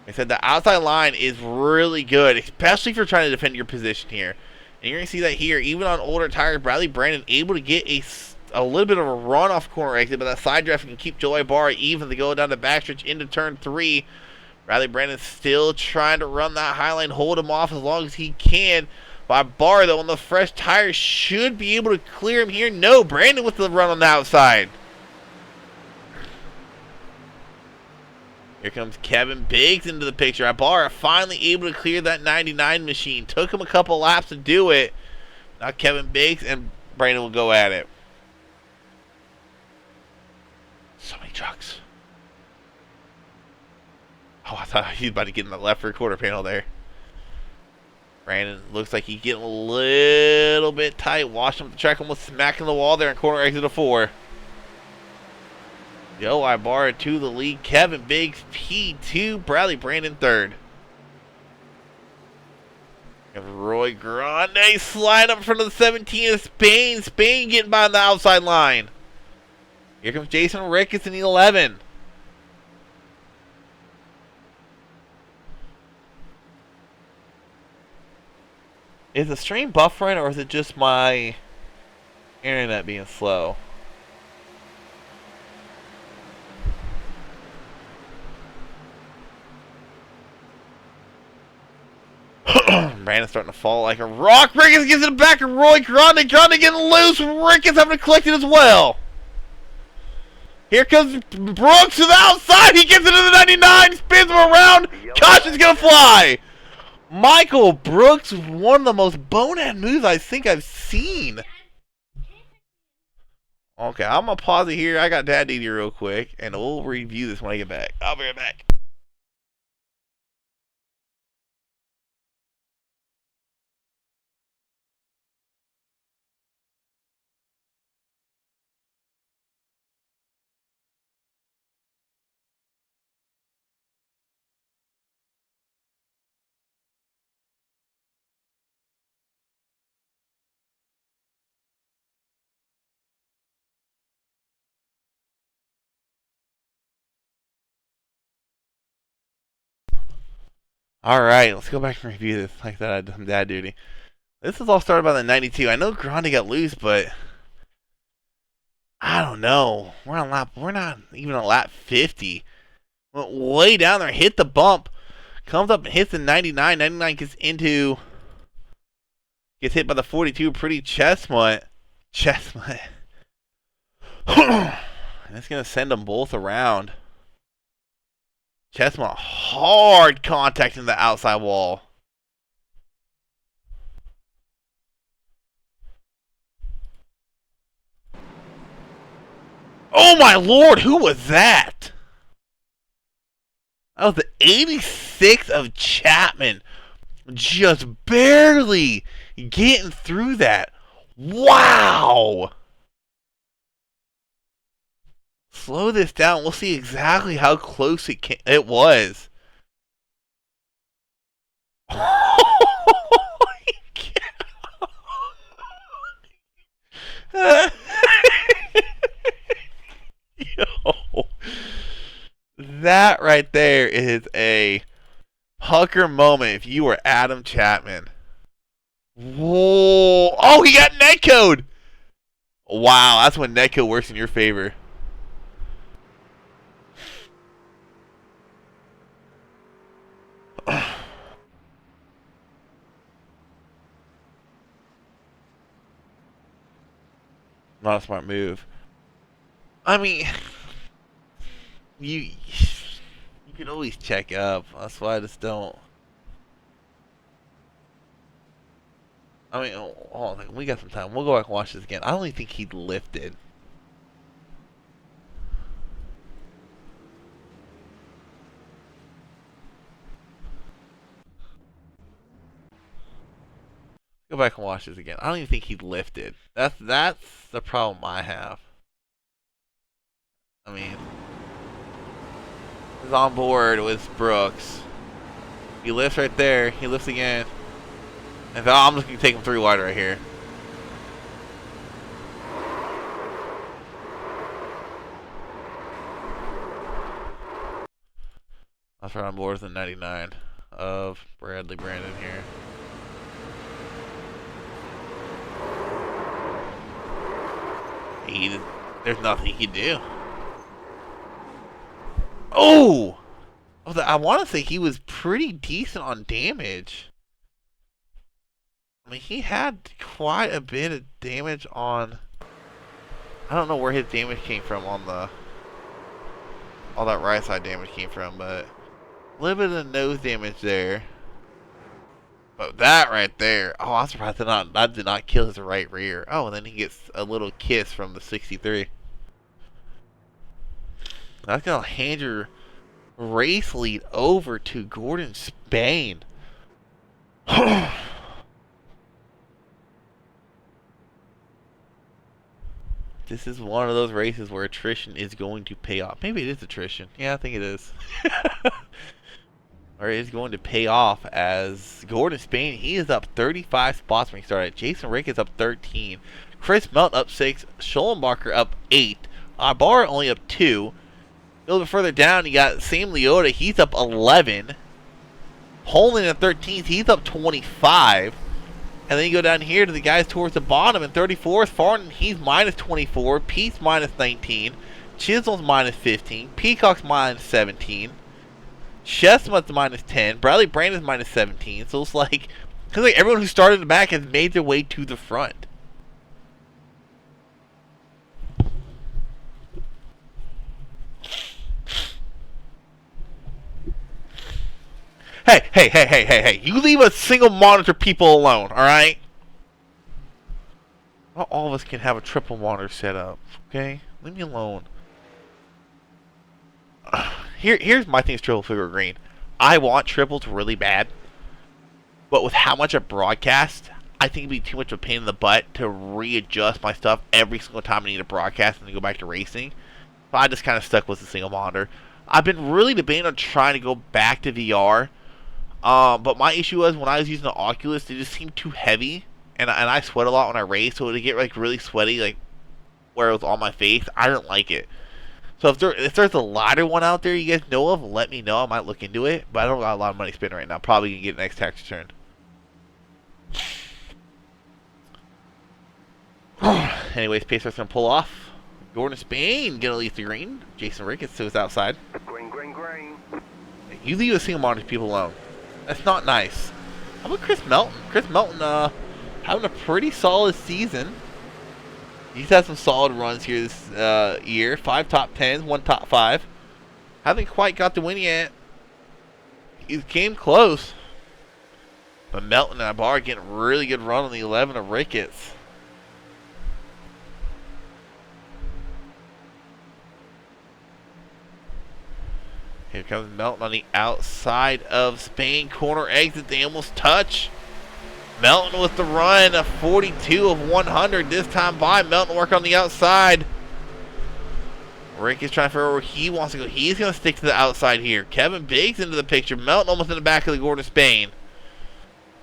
I said the outside line is really good, especially if you're trying to defend your position here. And you're going to see that here, even on older tires, Bradley Brandon able to get a little bit of a run off corner exit, but that side draft can keep Joey Barr even to go down the backstretch into turn 3. Bradley Brandon still trying to run that high line, hold him off as long as he can. By Barr, though, on the fresh tires, should be able to clear him here. No, Brandon with the run on the outside. Here comes Kevin Biggs into the picture. Barr finally able to clear that 99 machine. Took him a couple laps to do it. Now Kevin Biggs and Brandon will go at it. So many trucks. Oh, I thought he was about to get in the left rear quarter panel there. Brandon looks like he's getting a little bit tight. Watched him at the track, almost smacking the wall there in corner exit of 4. Joe Ibarra to the lead. Kevin Biggs P2. Bradley Brandon 3rd. And Roy Grande slide up in front of the 17 of Spain. Spain getting by on the outside line. Here comes Jason Ricketts in the 11. Is the stream buffering, or is it just my internet being slow? Brandon's starting to fall like a rock. Ricketts gives it back to Roy Grande. Grande getting loose. Ricketts having to collect it as well. Here comes Brooks to the outside. He gets it to the 99. Spins him around. Caution's going to fly. Michael Brooks, one of the most bonehead moves I think I've seen. Okay, I'm going to pause it here. I got Dad Didi real quick, and we'll review this when I get back. I'll be right back. Alright, let's go back and review this like that I did some dad duty. This is all started by the 92. I know Grande got loose, but I don't know. We're not even on lap 50. Went way down there, hit the bump, comes up and hits the 99. 99 gets hit by the 42. Pretty Chestnut. And it's gonna send them both around. Chestnut hard contact in the outside wall. Oh my lord, who was that? That was the 86 of Chapman. Just barely getting through that. Wow! Slow this down. We'll see exactly how close it was. Yo, that right there is a pucker moment if you were Adam Chapman. Whoa. Oh, he got netcode. Wow, that's when netcode works in your favor. Not a smart move. I mean, you can always check up. That's why I just don't. I mean, hold on, we got some time. We'll go back and watch this again. I don't even think he lifted. Go back and watch this again. I don't even think he lifted. That's the problem I have. I mean, he's on board with Brooks. He lifts right there. He lifts again. And I'm just gonna take him 3 wide right here. That's right on board with the 99 of Bradley Brandon here. There's nothing he can do. Oh! I want to say he was pretty decent on damage. I mean, he had quite a bit of damage on... I don't know where his damage came from on the... all that right side damage came from, but... a little bit of nose damage there. But that right there... oh, I'm surprised that did not kill his right rear. Oh, and then he gets a little kiss from the 63. That's going to hand your race lead over to Gordon Spain. This is one of those races where attrition is going to pay off. Maybe it is attrition. Yeah, I think it is. Or it is going to pay off as Gordon Spain, he is up 35 spots when he started. Jason Rick is up 13. Chris Melton up 6. Schollenbacher up 8. Barr only up 2. A little bit further down, you got Sam Leota. He's up 11. Holman at 13th. He's up 25. And then you go down here to the guys towards the bottom. In 34th, Farnton, he's minus 24. Pete's minus 19. Chisholm's minus 15. Peacock's minus 17. Chestnut's minus 10. Bradley Brandon's minus 17. So it's like everyone who started in the back has made their way to the front. Hey. You leave a single monitor people alone, alright? Not all of us can have a triple monitor set up, okay? Leave me alone. Here's my thing is triple figure green. I want triples really bad. But with how much I broadcast, I think it'd be too much of a pain in the butt to readjust my stuff every single time I need to broadcast and to go back to racing. So I just kind of stuck with the single monitor. I've been really debating on trying to go back to VR. But my issue was when I was using the Oculus, it just seemed too heavy, and I sweat a lot when I race, so to get like really sweaty, like where it was on my face, I didn't like it. So if there's a lighter one out there you guys know of, let me know. I might look into it, but I don't got a lot of money spent right now. Probably gonna get next tax return. Anyways, Pacer's gonna pull off. Gordon Spain gonna leave the green. Jason Ricketts to his outside. Green. You leave a single monitor people alone. That's not nice. How about Chris Melton? Chris Melton having a pretty solid season. He's had some solid runs here this year. 5 top 10s, 1 top 5. Haven't quite got the win yet. He came close. But Melton and Ibarra getting a really good run on the 11 of Ricketts. Here comes Melton on the outside of Spain. Corner exit. They almost touch. Melton with the run. A 42 of 100 this time by. Melton work on the outside. Rick is trying to figure out where he wants to go. He's going to stick to the outside here. Kevin Biggs into the picture. Melton almost in the back of the Gordon Spain.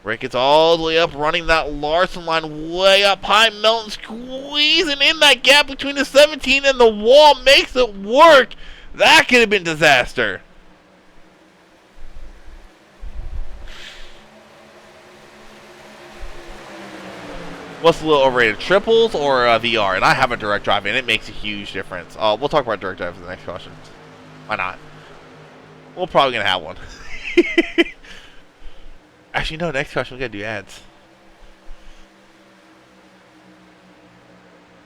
Rick gets all the way up, running that Larson line way up high. Melton squeezing in that gap between the 17 and the wall. Makes it work. That could have been disaster. What's a little overrated, triples or VR? And I have a direct drive, and it makes a huge difference. We'll talk about direct drive for the next question. Why not? We're probably going to have one. Actually, no, next question, we got to do ads.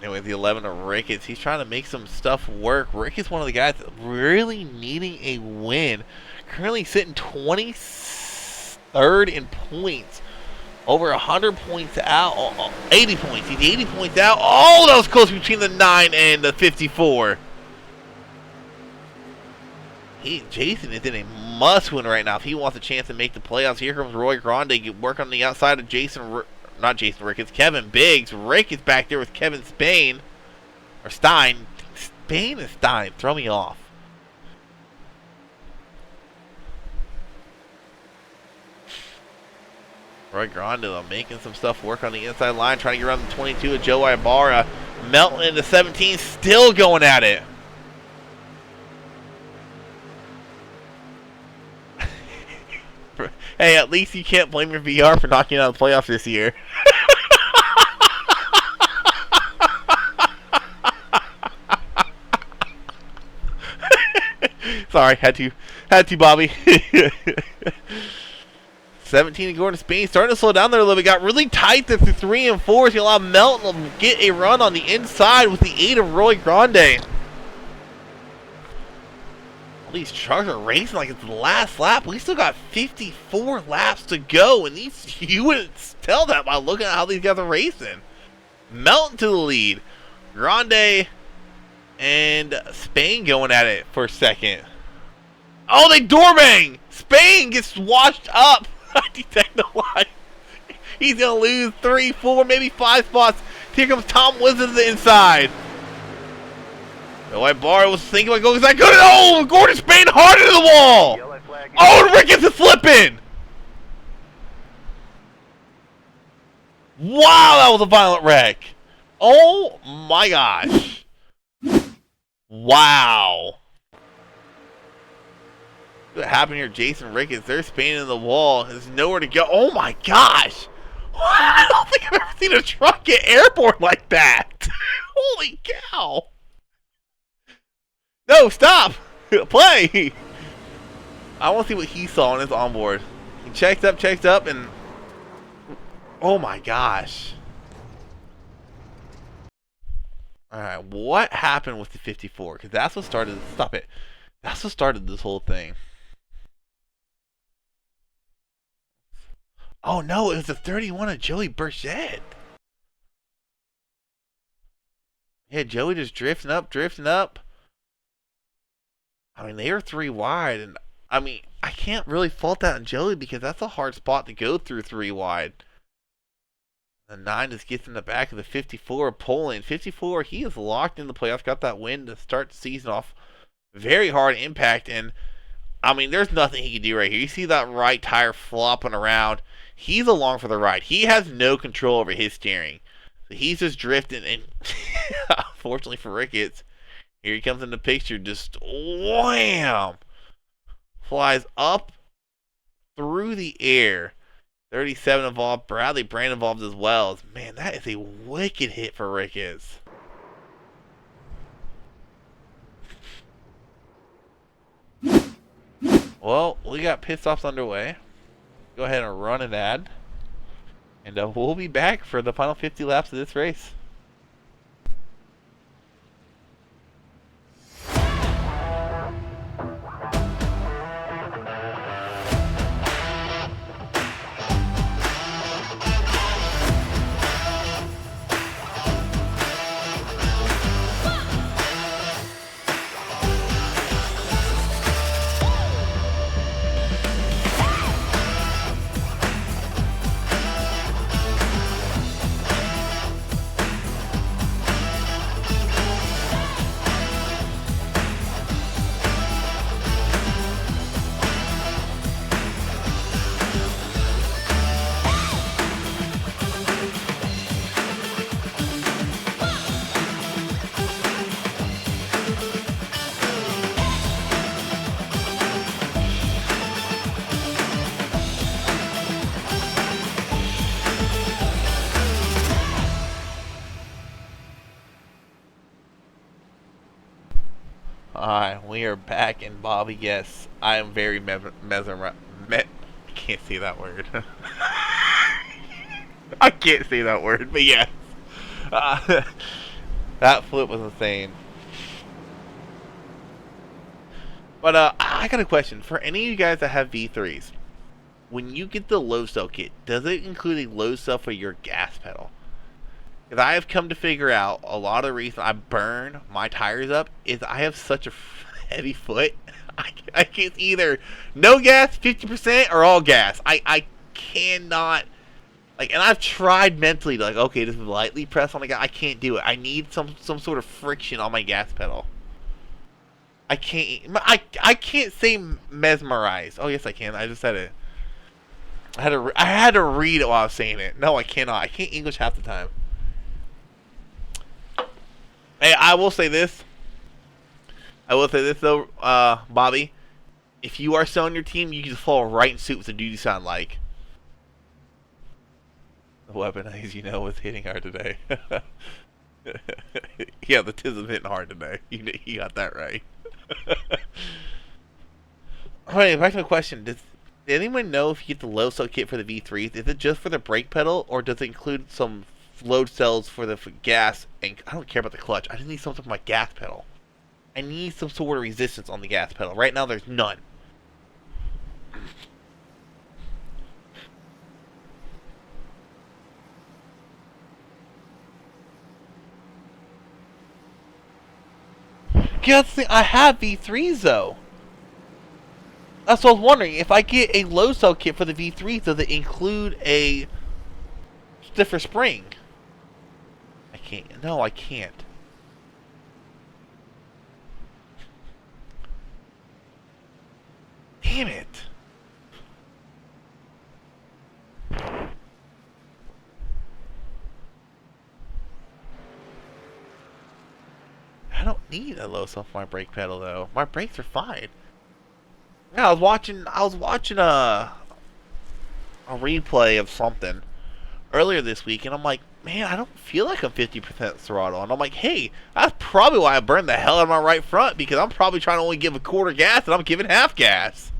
Anyway, the 11 of Ricketts, he's trying to make some stuff work. Ricketts, one of the guys really needing a win. Currently sitting 23rd in points. Over 100 points out. 80 points. He's 80 points out. Oh, that was close between the 9 and the 54. Jason is in a must-win right now if he wants a chance to make the playoffs. Here comes Roy Grande. Work on the outside of not Jason Ricketts. Kevin Biggs. Ricketts back there with Kevin Spain. Or Stein. Spain and Stein. Throw me off. Roy Grande making some stuff work on the inside line, trying to get around the 22 of Joe Ibarra. Melton into 17, still going at it. Hey, at least you can't blame your VR for knocking out the playoffs this year. Sorry, had to, Bobby. 17 and Gordon Spain starting to slow down there a little bit. Got really tight there through 3 and 4. He's going to allow Melton to get a run on the inside with the 8 of Roy Grande. All these trucks are racing like it's the last lap. We still got 54 laps to go. And these, you wouldn't tell that by looking at how these guys are racing. Melton to the lead. Grande and Spain going at it for a second. Oh, they door bang! Spain gets washed up. I detect the line. He's going to lose 3, 4, maybe 5 spots. Here comes Tom Wizard to the inside. The white bar was thinking about going inside. Good. Oh, Gordon Spain hard into the wall. Oh, and Ricketts is flipping. Wow, that was a violent wreck. Oh, my gosh. Wow. What happened here? Jason Ricketts, they're spinning in the wall. There's nowhere to go. Oh my gosh! I don't think I've ever seen a truck get airborne like that. Holy cow! No, stop! Play! I want to see what he saw on his onboard. He checks up, and oh my gosh! All right, what happened with the 54? Because that's what started. Stop it! That's what started this whole thing. Oh no, it was the 31 of Joey Burchett. Yeah, Joey just drifting up. I mean, they were 3 wide, and I mean, I can't really fault that on Joey because that's a hard spot to go through 3 wide. The 9 just gets in the back of the 54 Poland. 54, he is locked in the playoffs, got that win to start the season off. Very hard impact, and I mean, there's nothing he can do right here. You see that right tire flopping around. He's along for the ride. He has no control over his steering. So he's just drifting, and unfortunately for Ricketts, here he comes in the picture, just wham! Flies up through the air. 37 involved, Bradley Brand involved as well. Man, that is a wicked hit for Ricketts. Well, we got pit stops underway. Go ahead and run an ad. And we'll be back for the final 50 laps of this race. Alright, we are back, and Bobby, yes, I am very mesmerized. Can't say that word. I can't say that word, but yes. That flip was insane. But I got a question. For any of you guys that have V3s, when you get the low cell kit, does it include a low cell for your gas pedal? Because I have come to figure out a lot of the reason I burn my tires up is I have such a heavy foot. I can't either no gas, 50%, or all gas. I cannot, like, and I've tried mentally to, like, okay, just lightly press on the gas. I can't do it. I need some sort of friction on my gas pedal. I can't say mesmerized. Oh yes, I can. I just said it. I had to read it while I was saying it. No, I cannot. I can't English half the time. Hey, I will say this though, Bobby. If you are selling your team, you can just fall right in suit with the duty sound like. The weapon, as you know, was hitting hard today. Yeah, the tism hitting hard today. You got that right. Alright, back to the question. Does anyone know if you get the low cell kit for the V3s? Is it just for the brake pedal, or does it include some load cells for the gas? And I don't care about the clutch. I just need something for my gas pedal. I need some sort of resistance on the gas pedal. Right now, there's none. Yeah, that's the thing. I have V3s though. That's what I was wondering. If I get a low cell kit for the V3s, does it include a stiffer spring? I can't. No, I can't. Damn it. I don't need a low cell for my brake pedal though. My brakes are fine. Yeah, I was watching a replay of something earlier this week, and I'm like, man, I don't feel like I'm 50% throttle. And I'm like, hey, that's probably why I burned the hell out of my right front, because I'm probably trying to only give a quarter gas, and I'm giving half gas.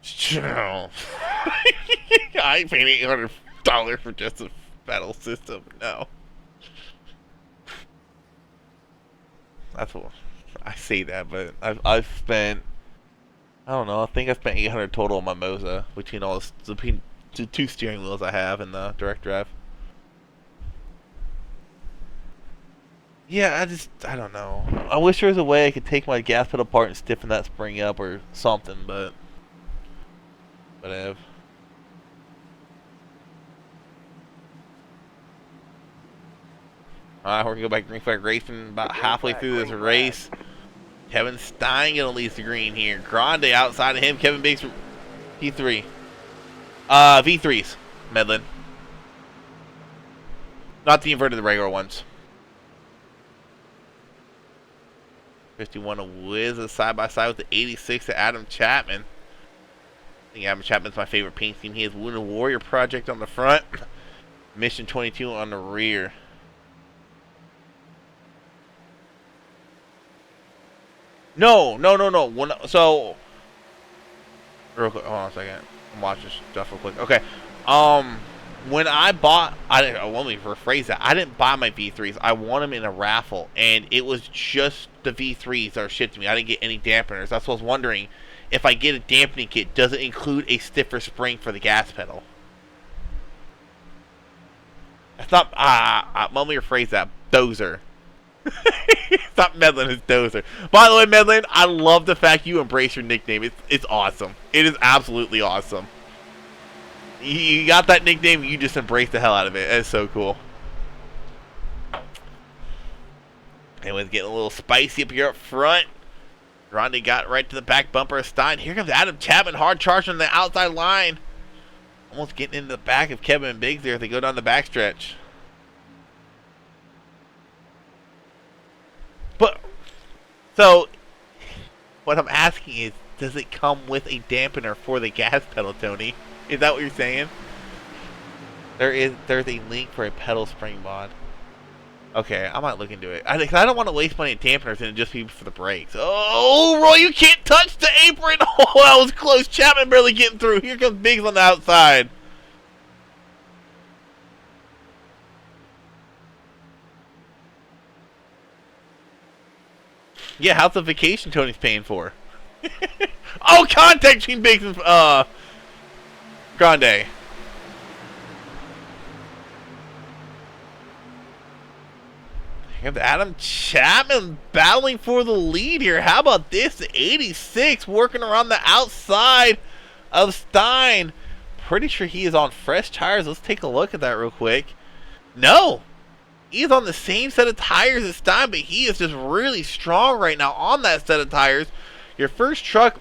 I ain't paying $800 for just a pedal system. No. That's what I say that, but I've spent, I don't know, I think I spent $800 total on my Moza between all the two steering wheels I have and the direct drive. Yeah, I don't know. I wish there was a way I could take my gas pedal apart and stiffen that spring up or something, but whatever. Alright, we're going to go back to Green Flag Racing about halfway through this race. Kevin Stein going to lead the green here. Grande outside of him. Kevin Biggs P3. V3s. Medlin. Not the inverted, the regular ones. 51 to Wiz is side by side with the 86 to Adam Chapman. I think Adam Chapman's my favorite paint scheme. He has Wounded Warrior Project on the front. Mission 22 on the rear. No. So, real quick, hold on a second. I'm watching stuff real quick. Okay. When I bought, let me rephrase that. I didn't buy my V3s. I won them in a raffle, and it was just the V3s that were shipped to me. I didn't get any dampeners. That's what I was wondering. If I get a dampening kit, does it include a stiffer spring for the gas pedal? That's not, let me rephrase that. Dozer. Stop Medlin, it's Dozer. By the way, Medlin, I love the fact you embrace your nickname. It's awesome. It is absolutely awesome. You got that nickname, you just embrace the hell out of it. It's so cool. Anyone's getting a little spicy up here up front. Grande got right to the back bumper of Stein. Here comes Adam Chapman, hard charge on the outside line. Almost getting into the back of Kevin Biggs there as they go down the backstretch. But, so, what I'm asking is, does it come with a dampener for the gas pedal, Tony? Is that what you're saying? There's a link for a pedal spring mod. Okay, I might look into it. I don't want to waste money at dampeners and just be for the brakes. Oh, Roy, you can't touch the apron. Oh, that was close. Chapman barely getting through. Here comes Biggs on the outside. Yeah, how's the vacation Tony's paying for? Oh, contact between Biggs and Grande. You have Adam Chapman battling for the lead here. How about this? The 86 working around the outside of Stein. Pretty sure he is on fresh tires. Let's take a look at that real quick. No. He is on the same set of tires as Stein, but he is just really strong right now on that set of tires. Your first truck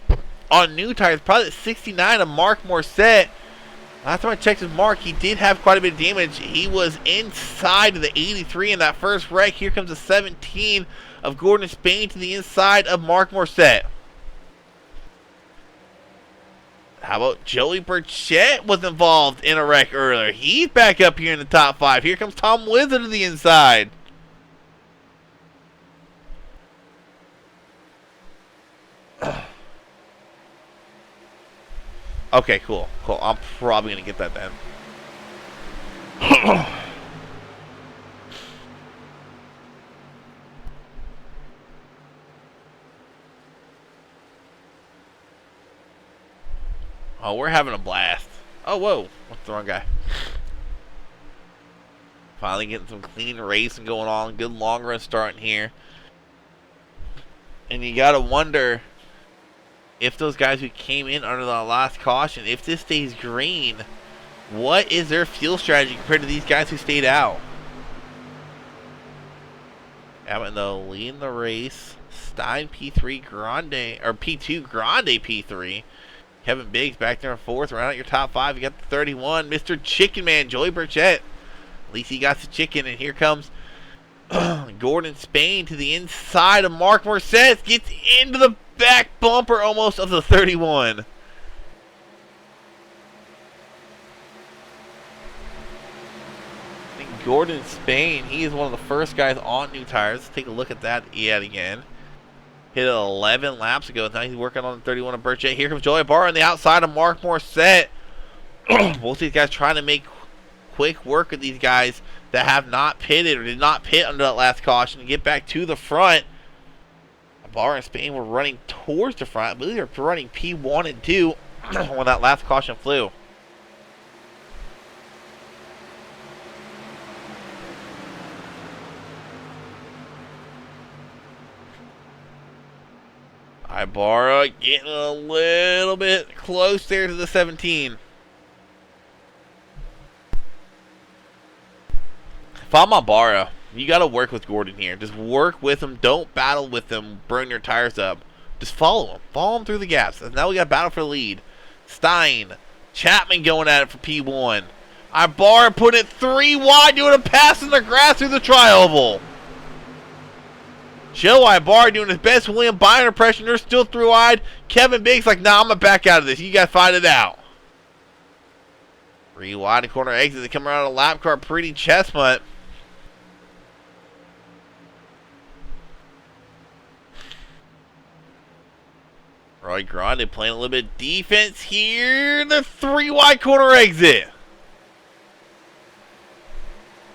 on new tires, probably at 69 of Mark Morissette. Last time I checked his mark, he did have quite a bit of damage. He was inside of the 83 in that first wreck. Here comes the 17 of Gordon Spain to the inside of Mark Morissette. How about Joey Burchett was involved in a wreck earlier. He's back up here in the top 5. Here comes Tom Wizard to the inside. Okay, cool. Cool. I'm probably going to get that then. Oh, we're having a blast. Oh, whoa. What's the wrong guy? Finally getting some clean racing going on. Good long run starting here. And you got to wonder if those guys who came in under the last caution, if this stays green, what is their fuel strategy compared to these guys who stayed out? Hammond though leading the race. Stein P3 Grande, or P2 Grande P3. Kevin Biggs back there in 4th. Round out your top 5. You got the 31. Mr. Chicken Man, Joey Burchett. At least he got the chicken. And here comes Gordon Spain to the inside of Mark Morissette. Gets into the back bumper almost of the 31. I think Gordon Spain, he is one of the first guys on new tires. Let's take a look at that yet again. Hit it 11 laps ago. Now he's working on the 31 of Burchett. Here comes Joey Barr on the outside of Mark Morissette. Both these guys trying to make quick work of these guys that have not pitted or did not pit under that last caution and get back to the front. Barr and Spain were running towards the front. I believe they were running P1 and 2 when that last caution flew. Ibarra getting a little bit close there to the 17. If I'm Ibarra, you got to work with Gordon here. Just work with him. Don't battle with him. Burn your tires up. Just follow him. Follow him through the gaps. And now we got battle for the lead. Stein. Chapman going at it for P1. Ibarra putting it 3 wide, doing a pass in the grass through the tri-oval. Joe Ibarra doing his best. William Byron impression. They're still 3 wide. Kevin Biggs like, nah, I'm going to back out of this. You guys fight it out. 3 wide in corner exit. They come around a lap car. Pretty Chestnut. Roy Grande playing a little bit of defense here. The 3 wide corner exit.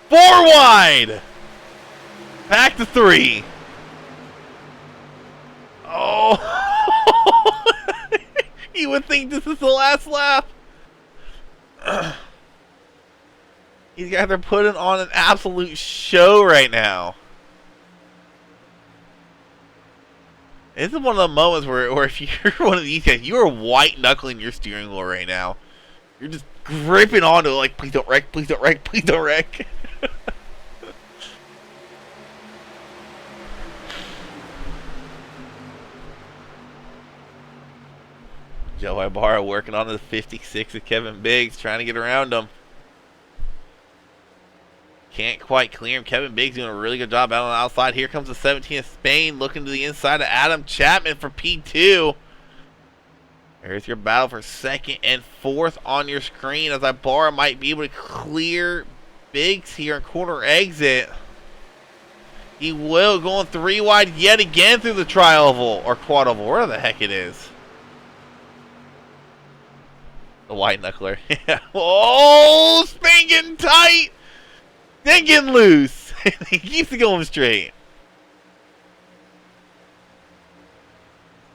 4 wide. Back to 3. Oh. You would think this is the last lap. These guys are putting on an absolute show right now. This is one of the moments where if you're one of these guys, you are white knuckling your steering wheel right now. You're just gripping onto it like, please don't wreck, please don't wreck, please don't wreck. Joe Ibarra working on the 56 of Kevin Biggs, trying to get around him. Can't quite clear him. Kevin Biggs doing a really good job out on the outside. Here comes the 17 of Spain, looking to the inside of Adam Chapman for P2. There's your battle for 2nd and 4th on your screen, as Ibarra might be able to clear Biggs here in corner exit. He will, going 3 wide yet again through the tri-oval, or quad-oval, where the heck it is. The white knuckler. Oh, spin getting tight. Then getting loose. He keeps it going straight.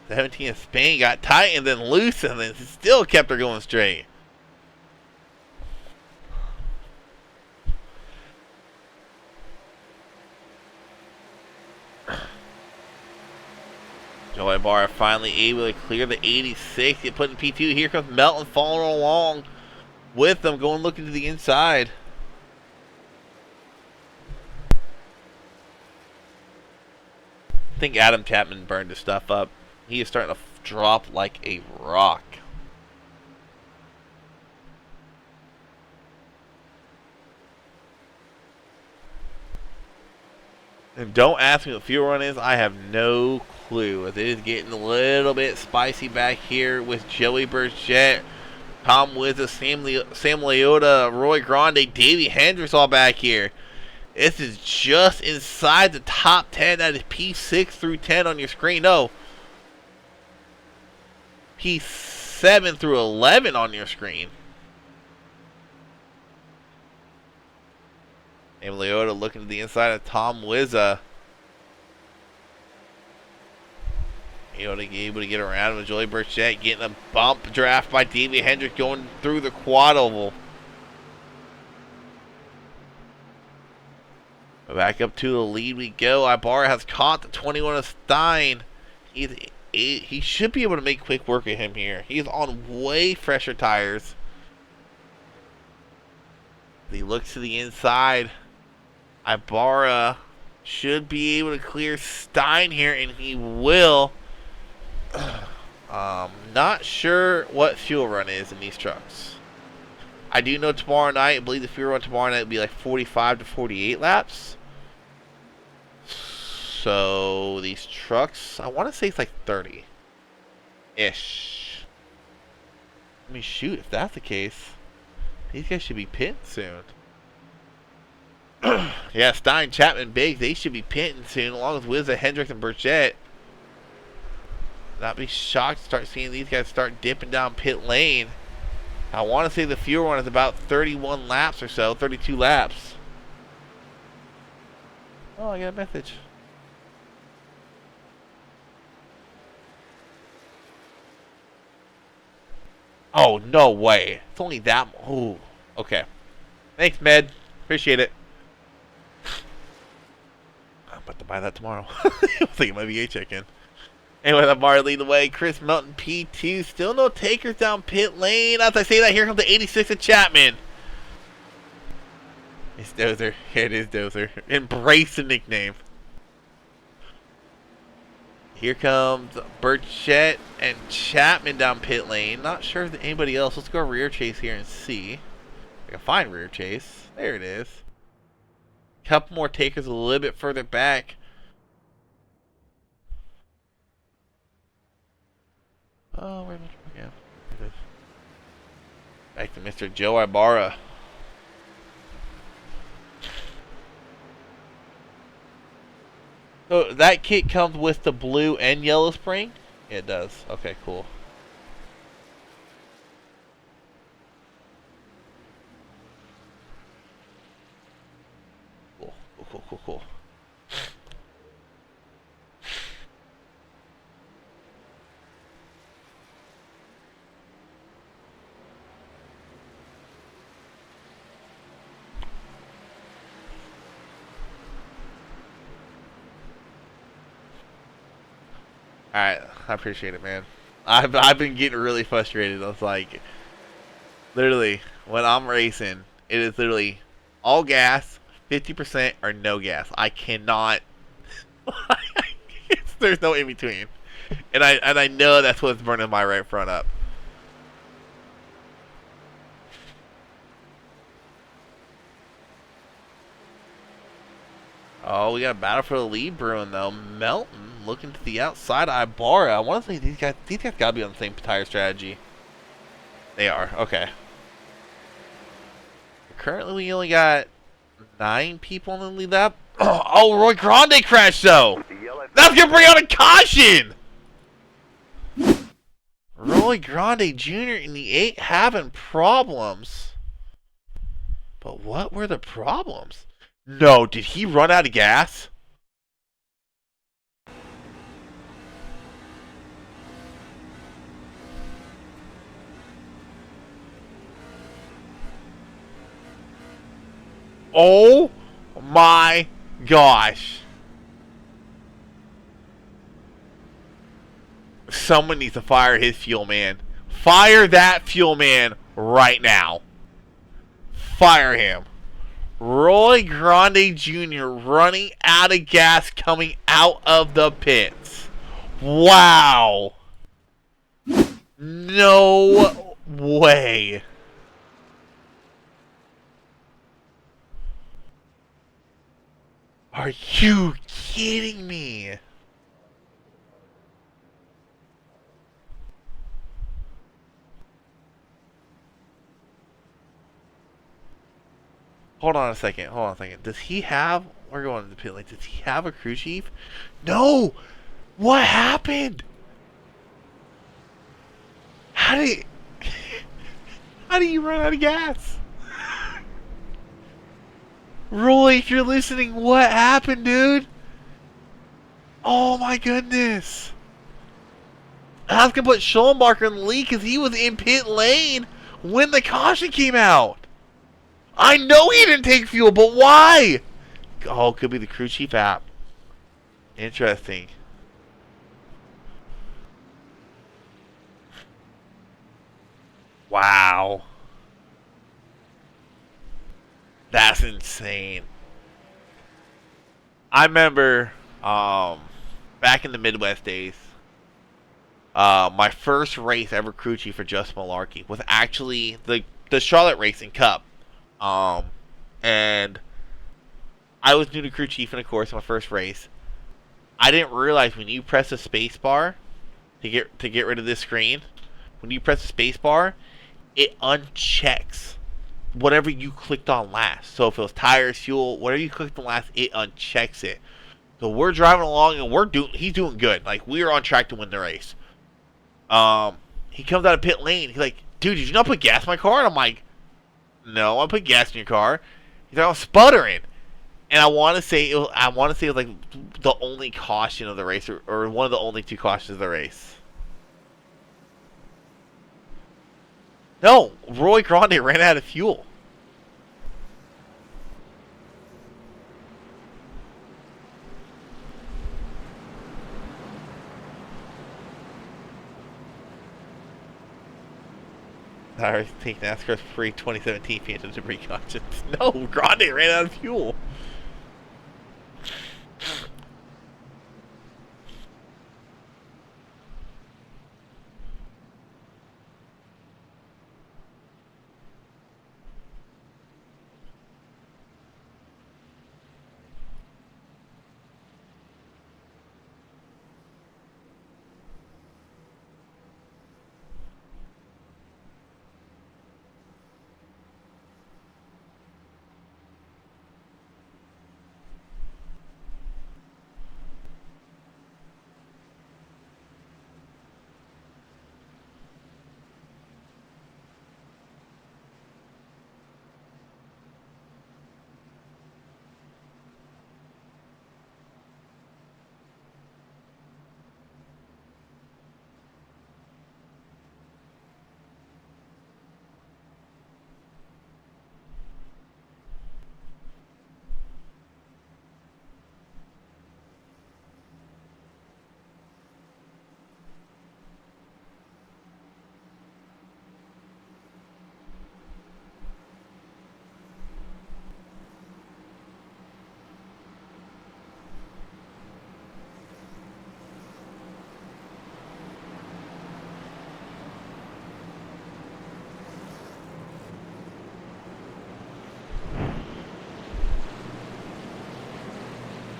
17 Spain got tight and then loose and then still kept her going straight. Joey Barr finally able to clear the 86. Get put in P2. Here comes Melton following along with them, going looking to the inside. I think Adam Chapman burned his stuff up. He is starting to drop like a rock. And don't ask me what fuel run is. I have no clue. It is getting a little bit spicy back here with Joey Burchett, Tom Wizza, Sam Leota, Roy Grande, Davey Hendricks all back here. This is just inside the top 10. That is P6 through 10 on your screen. No. P7 through 11 on your screen. And Leota looking to the inside of Tom Wizza. Able to get around with Joey Burchett, getting a bump draft by Davey Hendricks going through the quad oval. Back up to the lead we go. Ibarra has caught the 21 of Stein. He should be able to make quick work of him here. He's on way fresher tires. He looks to the inside. Ibarra should be able to clear Stein here, and he will. Not sure what fuel run is in these trucks. I do know tomorrow night, I believe the fuel run tomorrow night will be like 45 to 48 laps. So these trucks, I want to say it's like 30-ish. I mean, shoot, if that's the case, these guys should be pitting soon. Yeah, Stein, Chapman, Biggs, they should be pitting soon, along with Wizza, Hendricks, and Burchett. Not be shocked to start seeing these guys start dipping down pit lane. I want to say the fuel run is about 31 laps or so, 32 laps. Oh, I got a message. Oh, no way. It's only that. Oh, okay. Thanks, Med. Appreciate it. I'm about to buy that tomorrow. I think it might be a check-in. Anyway, that bar lead the way. Chris Melton, P2. Still no takers down pit lane. As I say that, here comes the 86 of Chapman. It's Dozer. Here it is, Dozer. Embrace the nickname. Here comes Burchett and Chapman down pit lane. Not sure if anybody else. Let's go rear chase here and see. I can find rear chase. There it is. Couple more takers a little bit further back. Oh, where's my truck? Yeah. Back to Mr. Joe Ibarra. So that kit comes with the blue and yellow spring? Yeah, it does. Okay, cool. Cool. Alright, I appreciate it, man. I've been getting really frustrated. I was like, literally, when I'm racing, it is literally all gas, 50% or no gas. I cannot. There's no in between, and I know that's what's burning my right front up. Oh, we got a battle for the lead brewing though. Melton looking to the outside. Ibarra. I want to say these guys gotta be on the same tire strategy. They are. Okay. Currently, we only got 9 people on the lead lap. Oh, Roy Grande crashed though. That's gonna bring out a caution. Roy Grande Jr. in the 8 having problems. But what were the problems? No, did he run out of gas? Oh my gosh. Someone needs to fire his fuel man. Fire that fuel man right now. Fire him. Roy Grande Jr. running out of gas coming out of the pits. Wow. No way. Are you kidding me? Hold on a second. Hold on a second. Does he have... We're going to the pit lane. Does he have a crew chief? No! What happened? How did he... How do you run out of gas? Roy, if you're listening, what happened, dude? Oh my goodness. I was going to put Schellenbarger in the lead because he was in pit lane when the caution came out. I know he didn't take fuel, but why? Oh, it could be the crew chief app. Interesting. Wow. That's insane. I remember back in the Midwest days, my first race ever crew chief for Just Malarkey was actually the Charlotte Racing Cup. And I was new to crew chief, and of course, my first race. I didn't realize when you press the space bar to get rid of this screen, when you press the space bar, it unchecks whatever you clicked on last. So if it was tires, fuel, whatever you clicked on last, it unchecks it. So we're driving along and he's doing good. Like, we are on track to win the race. He comes out of pit lane. He's like, dude, did you not put gas in my car? And I'm like, no, I put gas in your car. He's like, I'm sputtering. And I want to say it was like the only caution of the race, or one of the only 2 cautions of the race. No, Roy Grande ran out of fuel. I think NASCAR's free 2017 Phantom Debris Conscience. No, Grande ran out of fuel.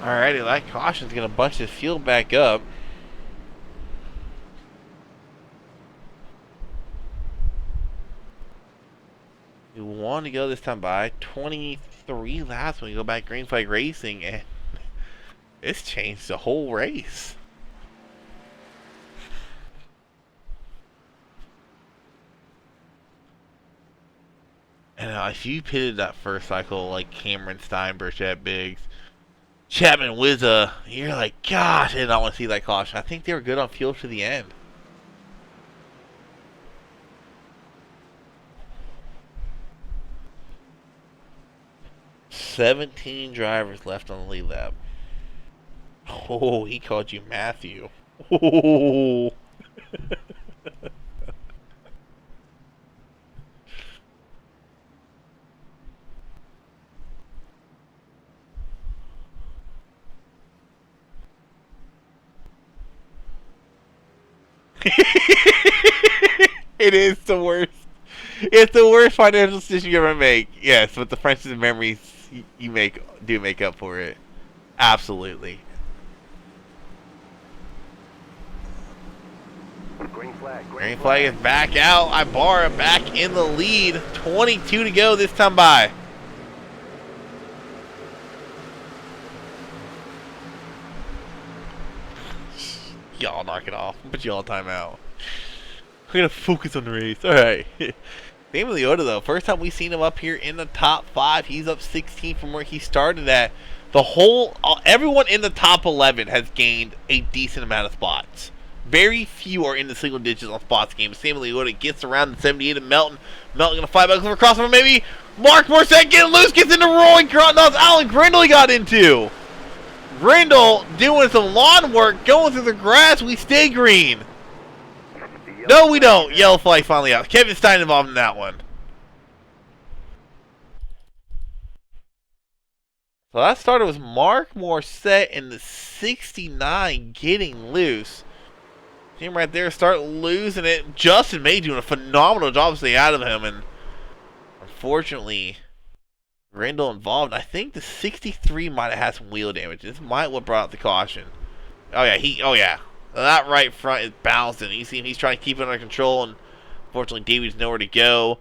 Alrighty, that caution's gonna bunch his fuel back up. You want to go this time by 23. 3 laps when we go back green flag racing, and it's changed the whole race. And if you pitted that first cycle like Cameron Steinberg, Chad Biggs, Chapman Wizza, you're like, gosh, I did not want to see that caution. I think they were good on fuel to the end. "17 drivers left on the lead lap." Oh, he called you Matthew. Oh. It is the worst. It's the worst financial decision you ever make. Yes, but the friendships and memories you do make up for it. Absolutely. Green flag is back out. Ibarra back in the lead. 22 to go this time by. Y'all knock it off. Put you all time out. We're gonna focus on the race. Alright. Name of Leota though. First time we've seen him up here in the top 5. He's up 16 from where he started at. Everyone in the top 11 has gained a decent amount of spots. Very few are in the single digits on spots game. Sam Leota gets around the 78 of Melton. Melton gonna fly back over crossover maybe. Mark Morset getting loose, gets into Roy Grotnos. Alan Grindle he got into. Grindle doing some lawn work, going through the grass. We stay green. No, we don't. Yellow flag finally out. Kevin Stein involved in that one. So that started with Mark Morset in the 69 getting loose. Him right there start losing it. Justin May doing a phenomenal job to stay out of him, and unfortunately, Grindle involved. I think the 63 might have had some wheel damage. This might what brought out the caution. Oh yeah. That right front is bouncing. You see him, he's trying to keep it under control, and unfortunately Davies nowhere to go.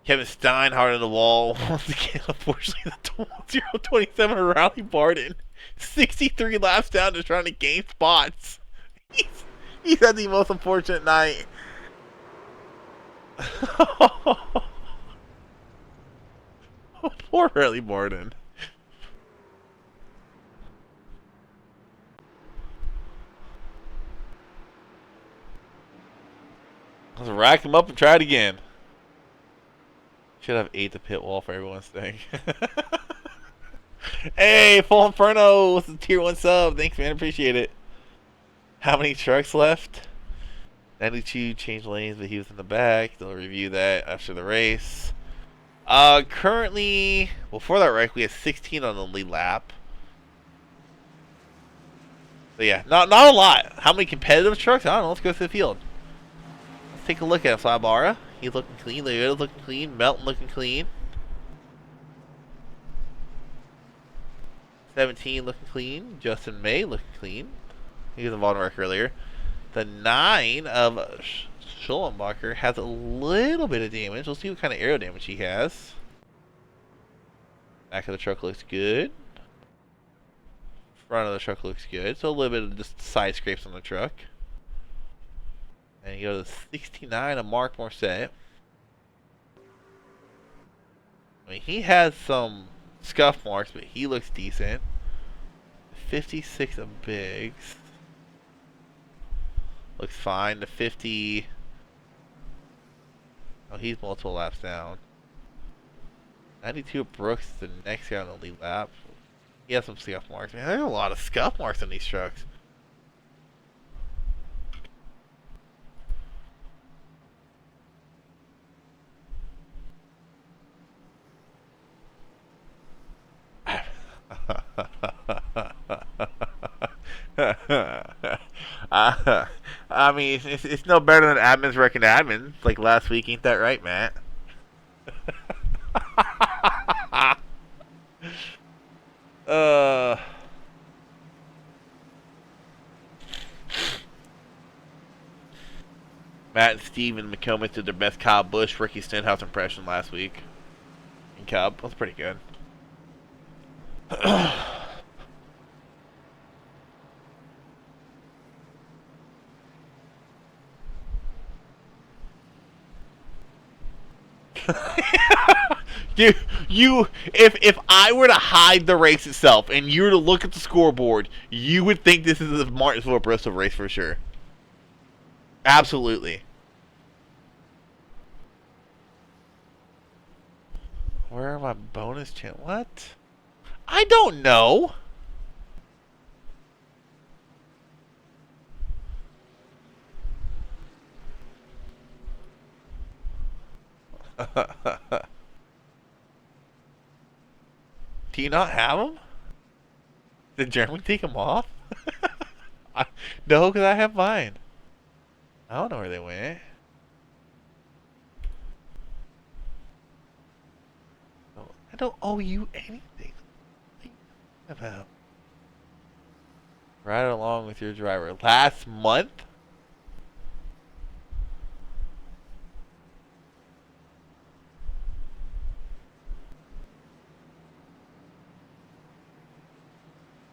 Kevin Stein hard on the wall. Once again, unfortunately, the 027 Riley Barton. 63 laps down, just trying to gain spots. He's had the most unfortunate night. Poor Riley Barton. Let's rack him up and try it again. Should have ate the pit wall for everyone's thing. Hey, Full Inferno with the tier 1 sub. Thanks, man. Appreciate it. How many trucks left? 92 changed lanes, but he was in the back. They'll review that after the race. Currently, before that wreck, we had 16 on the lead lap. So yeah, not a lot. How many competitive trucks? I don't know. Let's go through the field. Let's take a look at Flybara. He's looking clean. Leota's looking clean. Melton looking clean. 17 looking clean. Justin May looking clean. He was involved in wreck earlier. The 9 of Schollenbacher has a little bit of damage. We'll see what kind of aero damage he has. Back of the truck looks good. Front of the truck looks good. So a little bit of just side scrapes on the truck. And you go to the 69 of Mark Morset. I mean, he has some scuff marks, but he looks decent. 56 of Biggs. Looks fine. The 50... Oh, he's multiple laps down. 92 of Brooks, the next guy on the lead lap. He has some scuff marks. Man, there's a lot of scuff marks on these trucks. I mean, it's no better than admins wrecking admins like last week, ain't that right, Matt? Matt and Steve and McComas did their best Kyle Busch, Ricky Stenhouse impression last week. In Cup, that's pretty good. If I were to hide the race itself and you were to look at the scoreboard, you would think this is the Martinsville Bristol race for sure. Absolutely. Where are my bonus channels? What? I don't know. Do you not have them? Did Jeremy take them off? No, because I have mine. I don't know where they went. I don't owe you anything. What are you talking about? Ride along with your driver. Last month?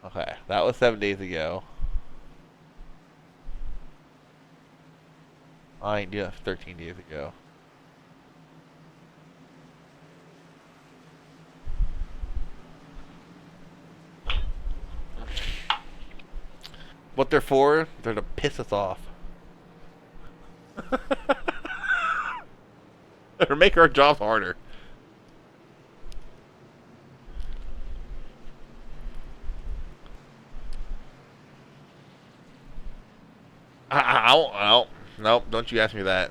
Okay, that was 7 days ago. I ain't doing it 13 days ago. What they're for? They're to piss us off. Or make our jobs harder. Nope, don't you ask me that.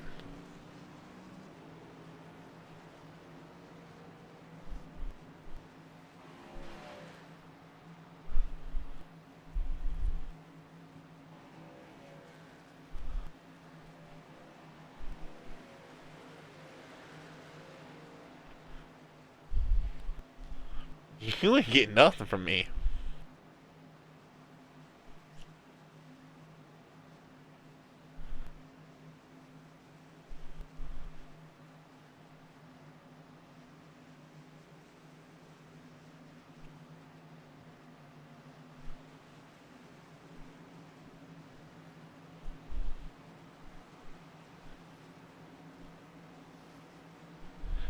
You ain't getting nothing from me.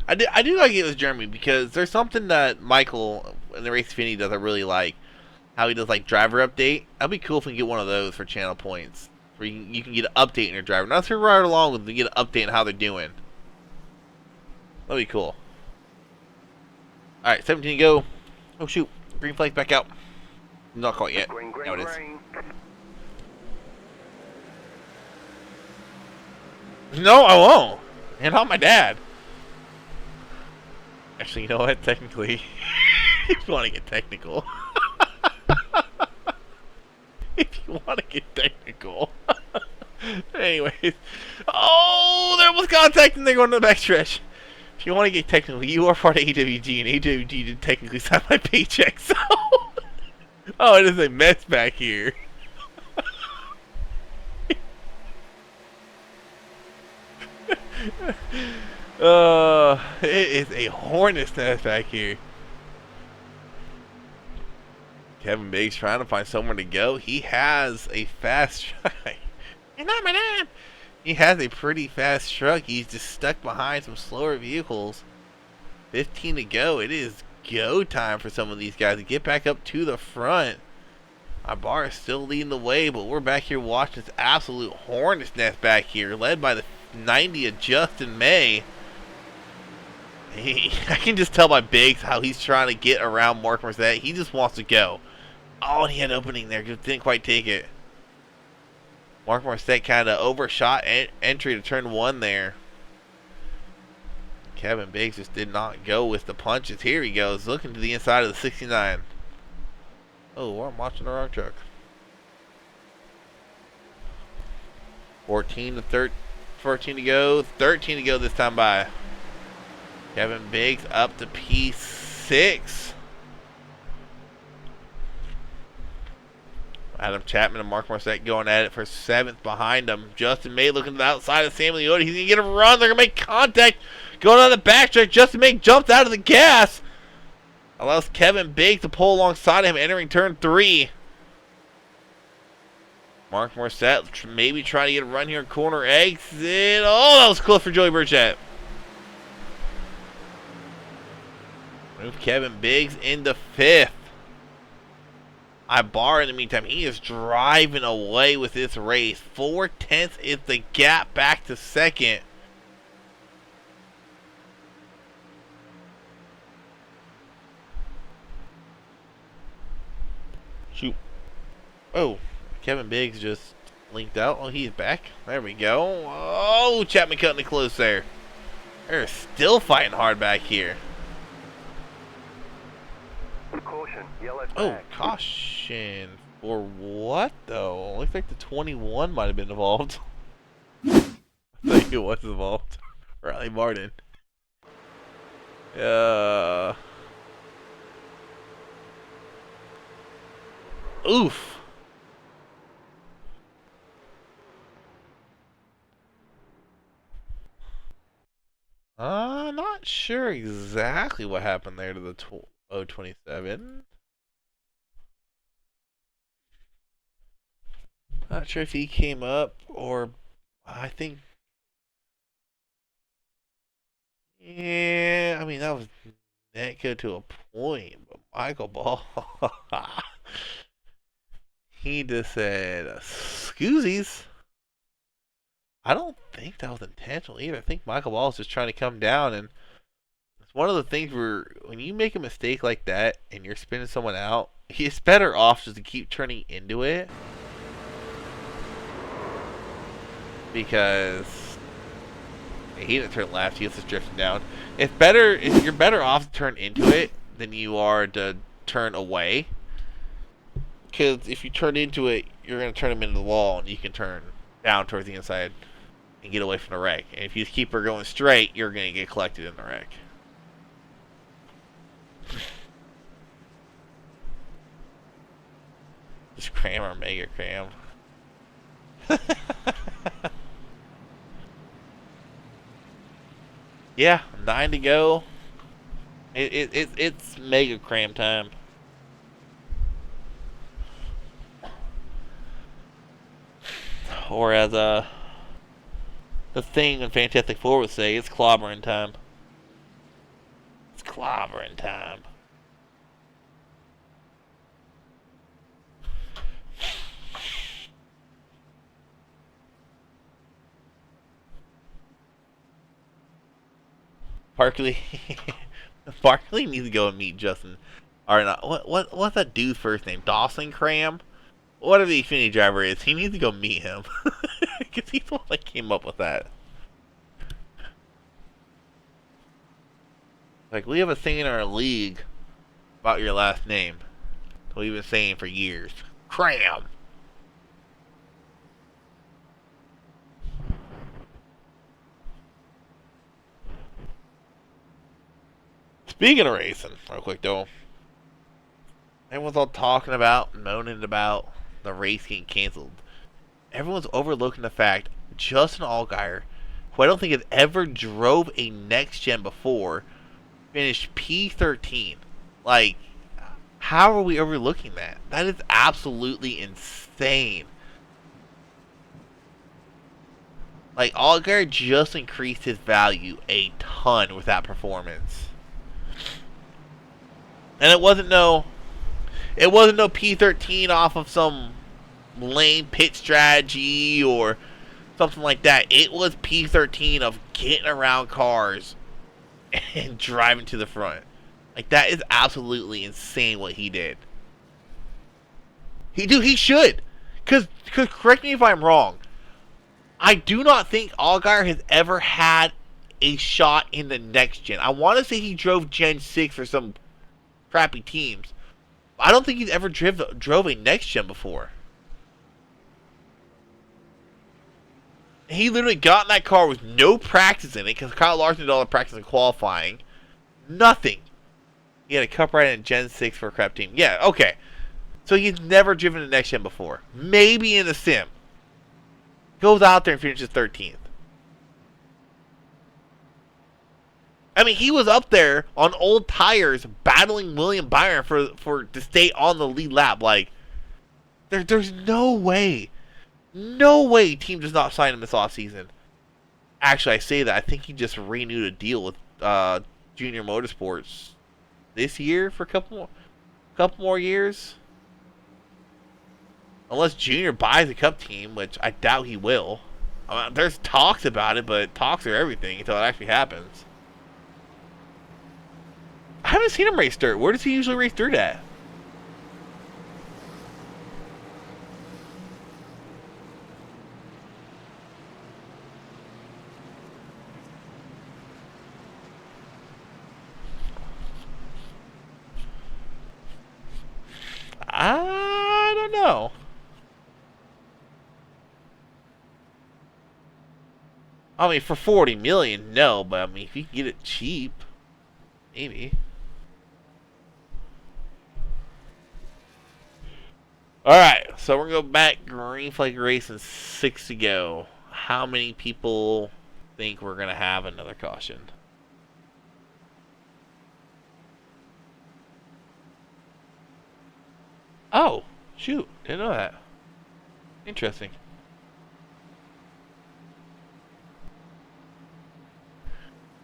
I do like it with Jeremy because there's something that Michael in the Race Finny does I really like. How he does like driver update. That'd be cool if we can get one of those for channel points. Where you can get an update in your driver. Not to ride along with them, you get an update on how they're doing. That'd be cool. Alright, 17 to go. Oh shoot. Green flag's back out. Not caught yet. Now it is. No, I won't. And not my dad. Actually, you know what? Technically, if you want to get technical. If you want to get technical. Anyways. Oh, there was contact and they're going to the backstretch. If you want to get technical, you are part of AWG, and AWG did technically sign my paycheck, so... Oh, it is a mess back here. It is a hornet's nest back here. Kevin Biggs trying to find somewhere to go. He has a fast truck. You're not my dad. He has a pretty fast truck. He's just stuck behind some slower vehicles. 15 to go. It is go time for some of these guys to get back up to the front. Our bar is still leading the way, but we're back here watching this absolute hornet's nest back here, led by the 90 of Justin May. I can just tell by Biggs how he's trying to get around Mark Merced. He just wants to go. Oh, and he had an opening there, just didn't quite take it. Mark Merced kind of overshot entry to turn one there. Kevin Biggs just did not go with the punches. Here he goes, looking to the inside of the 69. Oh, I'm watching the wrong truck. 14 to go. 13 to go this time by. Kevin Biggs up to P6. Adam Chapman and Mark Marcette going at it for 7th behind him. Justin May looking to the outside of Sam Leota. He's going to get a run. They're going to make contact. Going on the backstretch. Justin May jumps out of the gas. Allows Kevin Biggs to pull alongside him entering turn 3. Mark Morissette maybe try to get a run here in corner exit. Oh, that was close for Joey Burchett. Move Kevin Biggs into 5th. Ibarra, in the meantime, he is driving away with this race. 4/10 is the gap back to 2nd. Shoot. Oh, Kevin Biggs just linked out. Oh, he's back. There we go. Oh, Chapman cutting it close there. They're still fighting hard back here. Caution, yellow flag. Oh, caution. For what, though? Looks like the 21 might have been involved. I think it was involved. Riley Martin. Oof. Not sure exactly what happened there to the 027. Not sure if he came up or I think. Yeah, I mean that was net good to a point, but Michael Ball, he just said, "Scoozies." I don't think that was intentional either. I think Michael Ball is just trying to come down, and it's one of the things where when you make a mistake like that and you're spinning someone out, it's better off just to keep turning into it. Because he didn't turn left, he was just drifting down. You're better off to turn into it than you are to turn away. Because if you turn into it, you're going to turn him into the wall, and you can turn down towards the inside and get away from the wreck. And if you keep her going straight, you're going to get collected in the wreck. Just cram or mega cram. Yeah, 9 to go. It's mega cram time. Or as the thing in Fantastic Four would say, it's clobbering time. It's clobbering time. Barkley needs to go and meet Justin. Or not? What's that dude's first name? Dawson Cram? Whatever the Xfinity driver is, he needs to go meet him. Because he's the one that came up with that. Like, we have a thing in our league about your last name. We've been saying for years. Cram! Speaking of racing, real quick though, everyone's all talking about, moaning about the race getting canceled. Everyone's overlooking the fact Justin Allgaier, who I don't think has ever drove a next gen before, finished P13. Like, how are we overlooking that? That is absolutely insane. Like, Allgaier just increased his value a ton with that performance. And it wasn't no P13 off of some lame pit strategy or something like that. It was P13 of getting around cars and driving to the front. Like, that is absolutely insane what he did. He should. Cause correct me if I'm wrong. I do not think Allgaier has ever had a shot in the next gen. I want to say he drove Gen 6 for some crappy teams. I don't think he's ever drove a next gen before. He literally got in that car with no practice in it because Kyle Larson did all the practice in qualifying. Nothing. He had a cup ride in Gen 6 for a crap team. Yeah, okay. So he's never driven a next gen before. Maybe in the sim. Goes out there and finishes 13th. I mean, he was up there on old tires battling William Byron for to stay on the lead lap. Like, there's no way team does not sign him this offseason. Actually, I say that. I think he just renewed a deal with Junior Motorsports this year for a couple more years. Unless Junior buys a Cup team, which I doubt he will. I mean, there's talks about it, but talks are everything until it actually happens. I haven't seen him race dirt. Where does he usually race dirt at? I don't know. I mean, for 40 million, no. But I mean, if you can get it cheap, maybe. All right, so we're gonna go back. Green flag racing, 6 to go. How many people think we're gonna have another caution? Oh, shoot! Didn't know that. Interesting.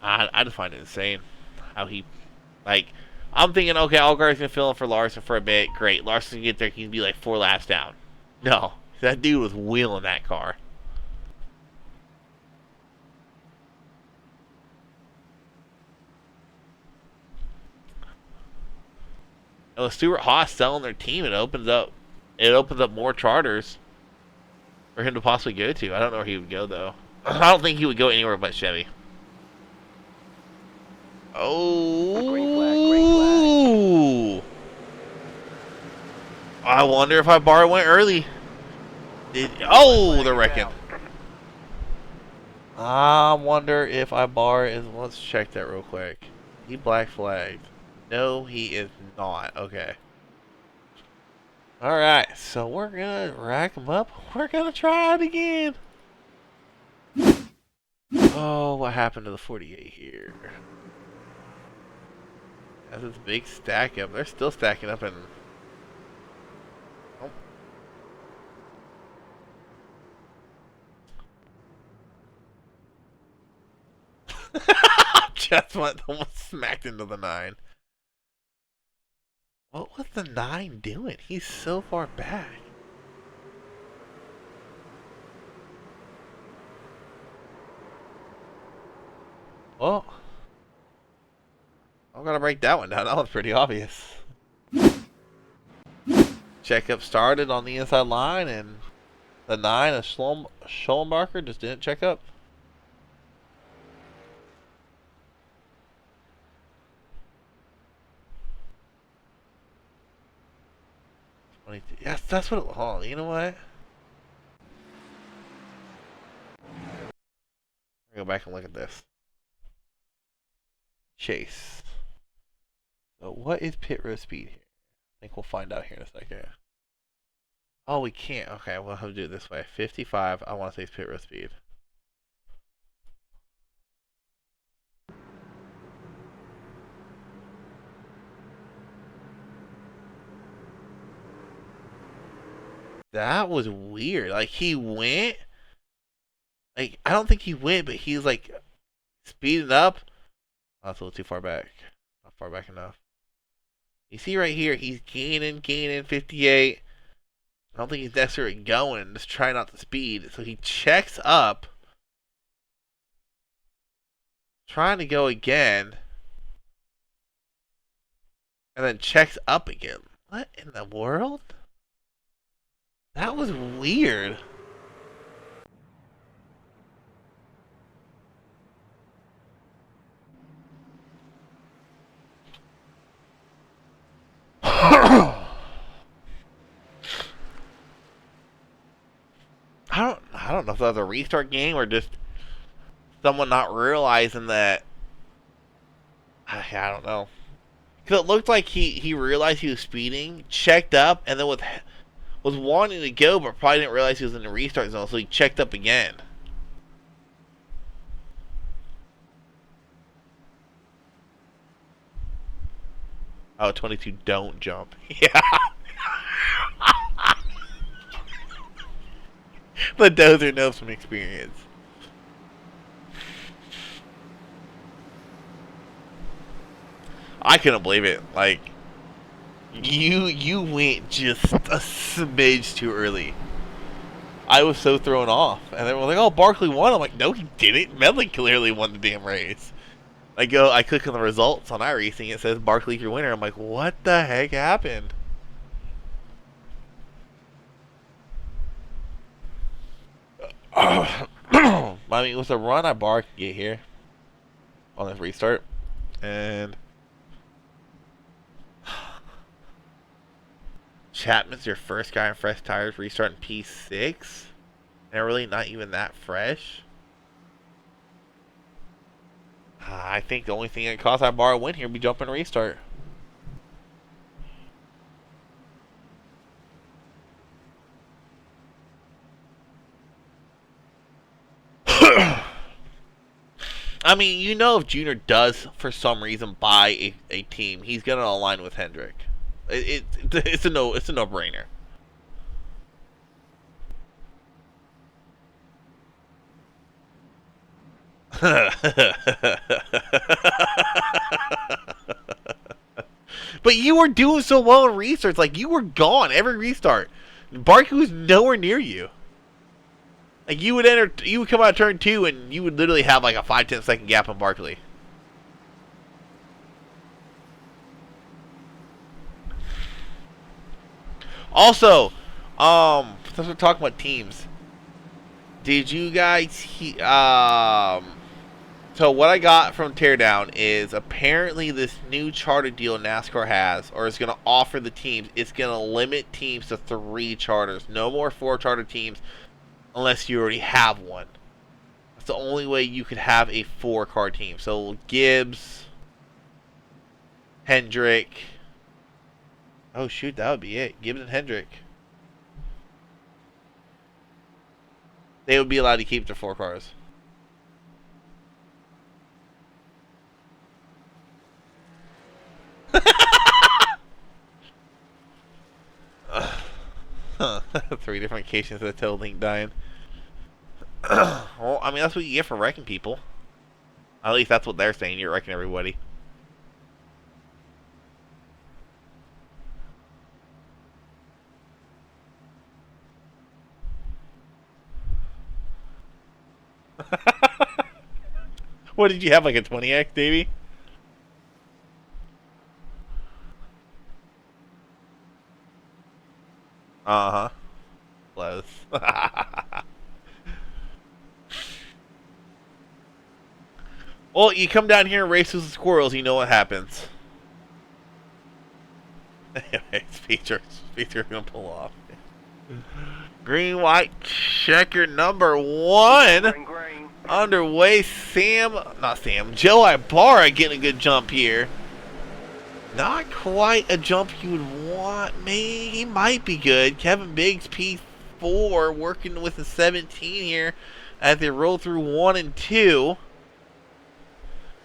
I just find it insane how he, like, I'm thinking, okay, Allgaard's gonna fill in for Larson for a bit. Great, Larson can get there. He can be like 4 laps down. No, that dude was wheeling that car. And with Stuart Haas selling their team, it opens up more charters for him to possibly go to. I don't know where he would go though. I don't think he would go anywhere but Chevy. Oh, I wonder if Ibarra went early. They're wrecking. I wonder if Ibarra is. Let's check that real quick. He black flagged. No, he is not. Okay. Alright, so we're gonna rack them up. We're gonna try it again. Oh, what happened to the 48 here? That's this big stack up. They're still stacking up and. Just went almost smacked into the 9. What was the 9 doing? He's so far back. Well, I'm gonna break that one down. That was pretty obvious. Checkup started on the inside line, and the 9 of Schollenbarker just didn't check up. Yes, that's what it was. Oh, you know what? Go back and look at this. Chase. So what is pit road speed here? I think we'll find out here in a second. Oh, we can't. Okay, we'll have to do it this way. 55, I want to say it's pit road speed. That was weird. Like, he went. Like, I don't think he went, but he's like speeding up. Oh, that's a little too far back. Not far back enough. You see right here, he's gaining 58. I don't think he's necessarily going. Just trying not to speed. So he checks up. Trying to go again. And then checks up again. What in the world? That was weird. I don't know if that was a restart game or just someone not realizing that. I don't know. Because it looked like he realized he was speeding, checked up, and then was wanting to go, but probably didn't realize he was in the restart zone, so he checked up again. Oh, 22 don't jump. Yeah. The dozer knows from experience. I couldn't believe it. Like, you went just a smidge too early. I was so thrown off. And they were like, oh, Barkley won. I'm like, no, he didn't. Medley clearly won the damn race. I click on the results on iRacing. It says Barkley's your winner. I'm like, what the heck happened? I mean, with the run I bar can get here on this restart. And Chapman's your first guy on fresh tires restarting P6. And really not even that fresh. I think the only thing that cost I bar a win here would be jump and restart. I mean, you know, if Junior does for some reason buy a team, he's gonna align with Hendrick. It's a no-brainer. But you were doing so well in research, like you were gone every restart. Barkley was nowhere near you. Like you would come out of turn 2 and you would literally have like a 5-10 second gap on Barkley. Also, since we're talking about teams, did you guys so what I got from Teardown is apparently this new charter deal NASCAR has, or is going to offer the teams, it's going to limit teams to 3 charters. No more 4 charter teams unless you already have one. That's the only way you could have a 4-car team. So Gibbs, Hendrick. Oh shoot, that would be it. Gibbs and Hendrick. They would be allowed to keep their 4 cars. Three different cases of the tow link dying. Well, I mean, that's what you get for wrecking people. At least that's what they're saying. You're wrecking everybody. What did you have, like a 20X, Davey? Uh-huh. Close. Well, you come down here and race with the squirrels, you know what happens. Speedster's gonna pull off. Green, white, checker number 1. Green. Underway. Joe Ibarra getting a good jump here. Not quite a jump you would want. Maybe he might be good. Kevin Biggs P4 working with the 17 here as they roll through 1 and 2.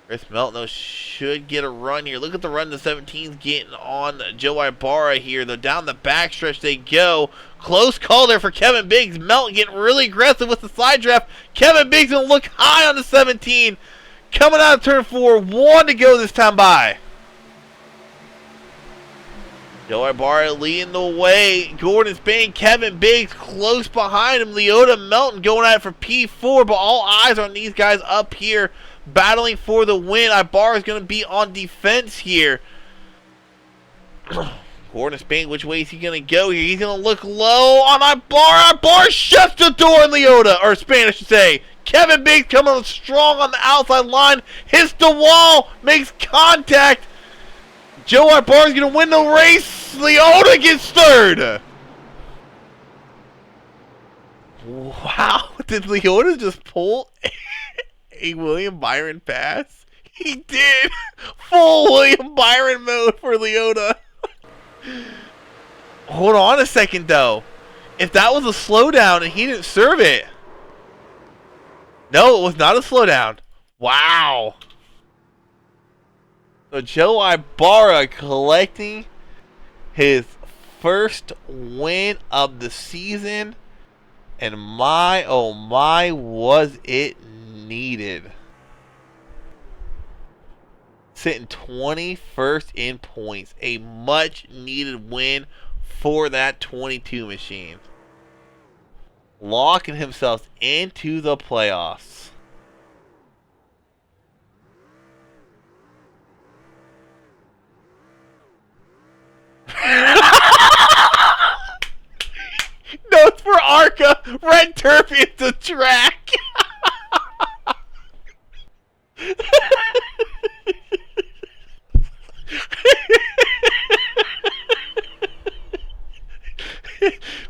Chris Melton should get a run here. Look at the run the 17's getting on Joe Ibarra here. Though down the backstretch they go. Close call there for Kevin Biggs. Melton getting really aggressive with the side draft. Kevin Biggs going to look high on the 17. Coming out of turn 4. 1 to go this time by. Joe Ibarra leading the way. Gordon Spain, Kevin Biggs close behind him. Leota Melton going at it for P4, but all eyes on these guys up here battling for the win. Ibarra is going to be on defense here. Gordon Spain, which way is he going to go here? He's going to look low on Ibarra. Ibarra shuts the door on Leota, or Spain, I should say. Kevin Biggs coming strong on the outside line. Hits the wall, makes contact. Joe Ibarra is going to win the race. Leota gets third. Wow, did Leota just pull a William Byron pass? He did. Full William Byron mode for Leota. Hold on a second, though. If that was a slowdown and he didn't serve it. No, it was not a slowdown. Wow. So Joe Ibarra collecting his first win of the season, and my oh my, was it needed. Sitting 21st in points, a much needed win for that 22 machine. Locking himself into the playoffs. Notes for Arca. Red turf is the track.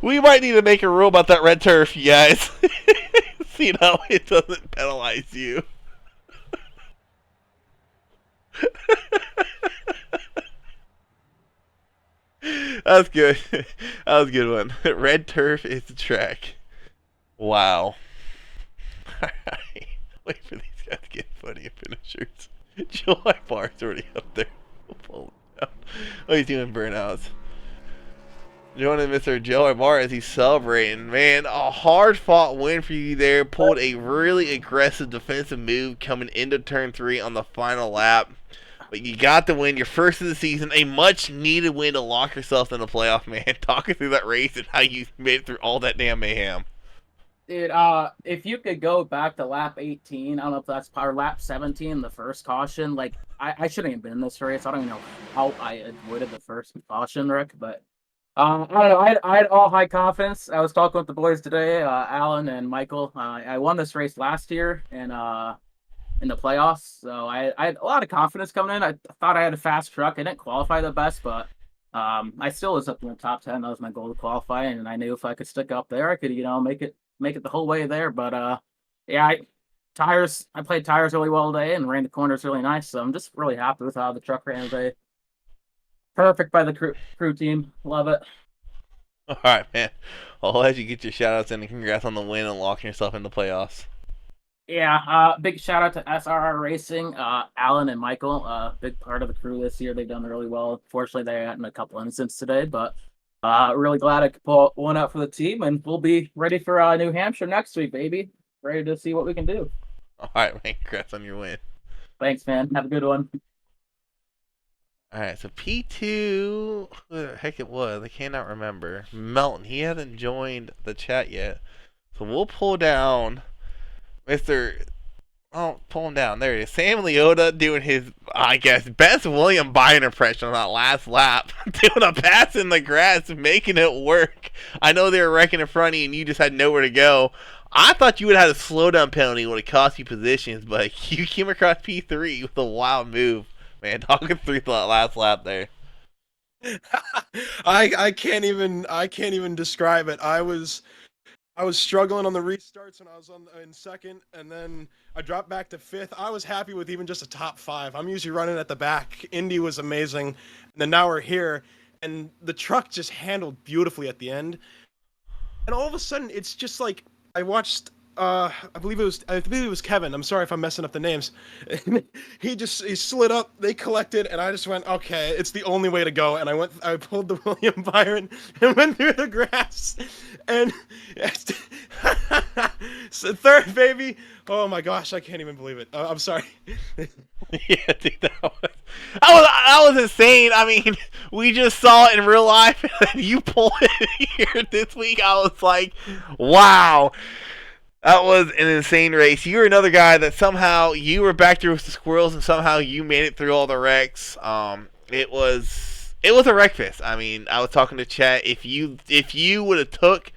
We might need to make a rule about that red turf, you guys. See how it doesn't penalize you. That's good. That was a good one. Red turf is the track. Wow. Alright. Wait for these guys to get funny finishers. July Bar's already up there. Pull it down. Oh, he's doing burnouts. Joining Mr. Joe Ibarra as he's celebrating. Man, a hard-fought win for you there. Pulled a really aggressive defensive move coming into turn 3 on the final lap. But you got the win, your first of the season, a much-needed win to lock yourself in the playoff, man. Talking through that race and how you made it through all that damn mayhem. Dude, if you could go back to lap 18, I don't know if that's or lap 17, the first caution, like, I shouldn't have been in this race. I don't even know how I avoided the first caution, Rick, but I don't know. I had all high confidence. I was talking with the boys today, Alan and Michael. I won this race last year in the playoffs, so I had a lot of confidence coming in. I thought I had a fast truck. I didn't qualify the best, but I still was up in the top 10. That was my goal to qualify, and I knew if I could stick up there, I could, make it the whole way there. But yeah, I played tires really well today and ran the corners really nice. So I'm just really happy with how the truck ran today. Perfect by the crew team. Love it. All right, man. I'll let you get your shout-outs in and congrats on the win and locking yourself in the playoffs. Yeah, big shout out to SRR Racing, Alan and Michael, big part of the crew this year. They've done really well. Fortunately, they had in a couple incidents today, but really glad I could pull one out for the team, and we'll be ready for New Hampshire next week, baby. Ready to see what we can do. All right, man. Congrats on your win. Thanks, man. Have a good one. All right, so P2, who the heck it was, I cannot remember. Melton, he hasn't joined the chat yet. So we'll pull down Mr. Oh, pull him down. There it is. Sam Leota doing his, I guess, best William Byron impression on that last lap. Doing a pass in the grass, making it work. I know they were wrecking in front of you and you just had nowhere to go. I thought you would have had a slowdown penalty would have cost you positions, but you came across P3 with a wild move. Man, talking through that last lap there. I can't even describe it. I was struggling on the restarts when I was in second, and then I dropped back to fifth. I was happy with even just a top 5. I'm usually running at the back. Indy was amazing, and then now we're here, and the truck just handled beautifully at the end. And all of a sudden, it's just like I watched. I believe it was Kevin. I'm sorry if I'm messing up the names. he slid up, they collected, and I just went, okay, it's the only way to go. And I pulled the William Byron and went through the grass. And so third, baby. Oh my gosh, I can't even believe it. I'm sorry. Yeah, dude, that was insane. I mean, we just saw it in real life, and you pulled it here this week. I was like, wow. That was an insane race. You were another guy that somehow you were back there with the squirrels, and somehow you made it through all the wrecks. It was a wreck fest. I mean, I was talking to Chat. If you would have took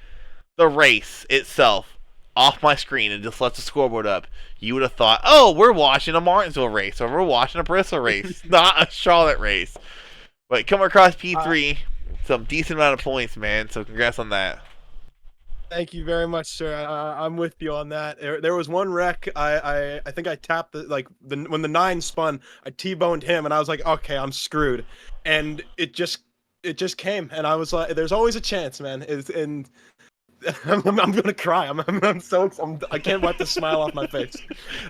the race itself off my screen and just left the scoreboard up, you would have thought, oh, we're watching a Martinsville race or we're watching a Bristol race, not a Charlotte race. But coming across P3, some decent amount of points, man. So congrats on that. Thank you very much, sir. I'm with you on that. There was one wreck. I think I tapped when the 9 spun, I T-boned him, and I was like, okay, I'm screwed. And it just came, and I was like, there's always a chance, man. And I'm gonna cry. I can't wipe the smile off my face.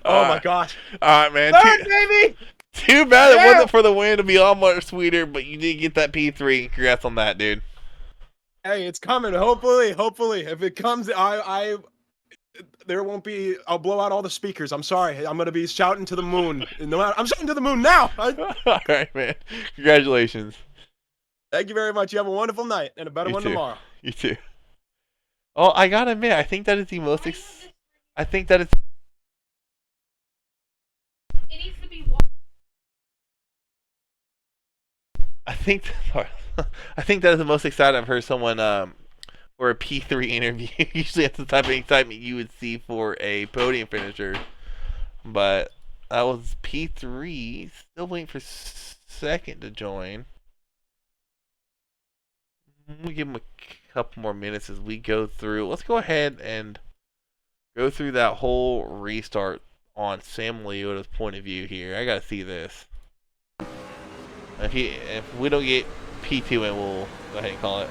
Oh my gosh. All right, man. Third, baby. Too bad it Yeah. wasn't for the win to be all much sweeter, but you did get that P3. Congrats on that, dude. Hey, it's coming. Hopefully. If it comes, there won't be. I'll blow out all the speakers. I'm sorry. I'm gonna be shouting to the moon. No matter, I'm shouting to the moon now. All right, man. Congratulations. Thank you very much. You have a wonderful night and a better You one too. tomorrow. You too. Oh, I gotta admit, I think that is the most. I think that it's. It needs to be I think. Sorry. I think that is the most excited I've heard someone for a P3 interview. Usually, that's the type of excitement you would see for a podium finisher. But that was P3. Still waiting for second to join. We'll give him a couple more minutes as we go through. Let's go ahead and go through that whole restart on Sam Leota's point of view here. I gotta see this. If we don't get P2 in, we'll go ahead and call it.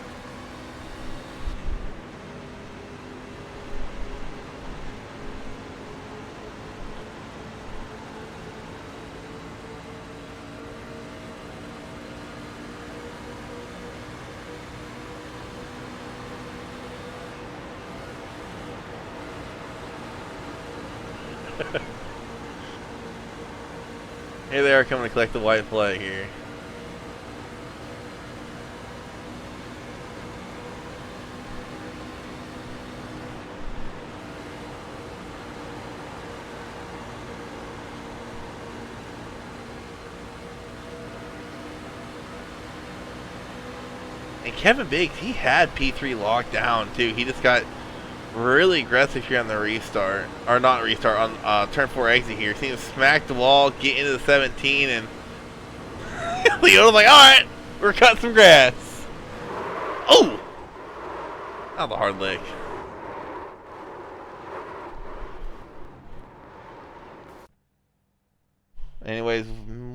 Here they are coming to collect the white flag here. And Kevin Biggs, he had P3 locked down too. He just got really aggressive here on the restart, or not restart, on turn 4 exit here. See him smack the wall, get into the 17, and Leota's like, alright, we're cutting some grass. Oh! That was a hard lick. Anyways,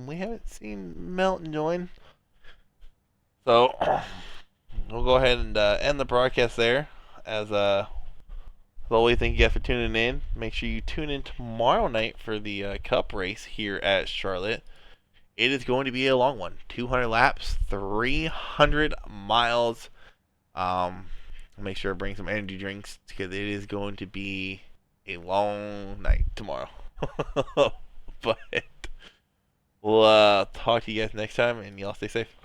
we haven't seen Melton join. So, we'll go ahead and end the broadcast there. As always, thank you guys for tuning in. Make sure you tune in tomorrow night for the Cup race here at Charlotte. It is going to be a long one. 200 laps, 300 miles. Make sure to bring some energy drinks because it is going to be a long night tomorrow. But we'll talk to you guys next time, and y'all stay safe.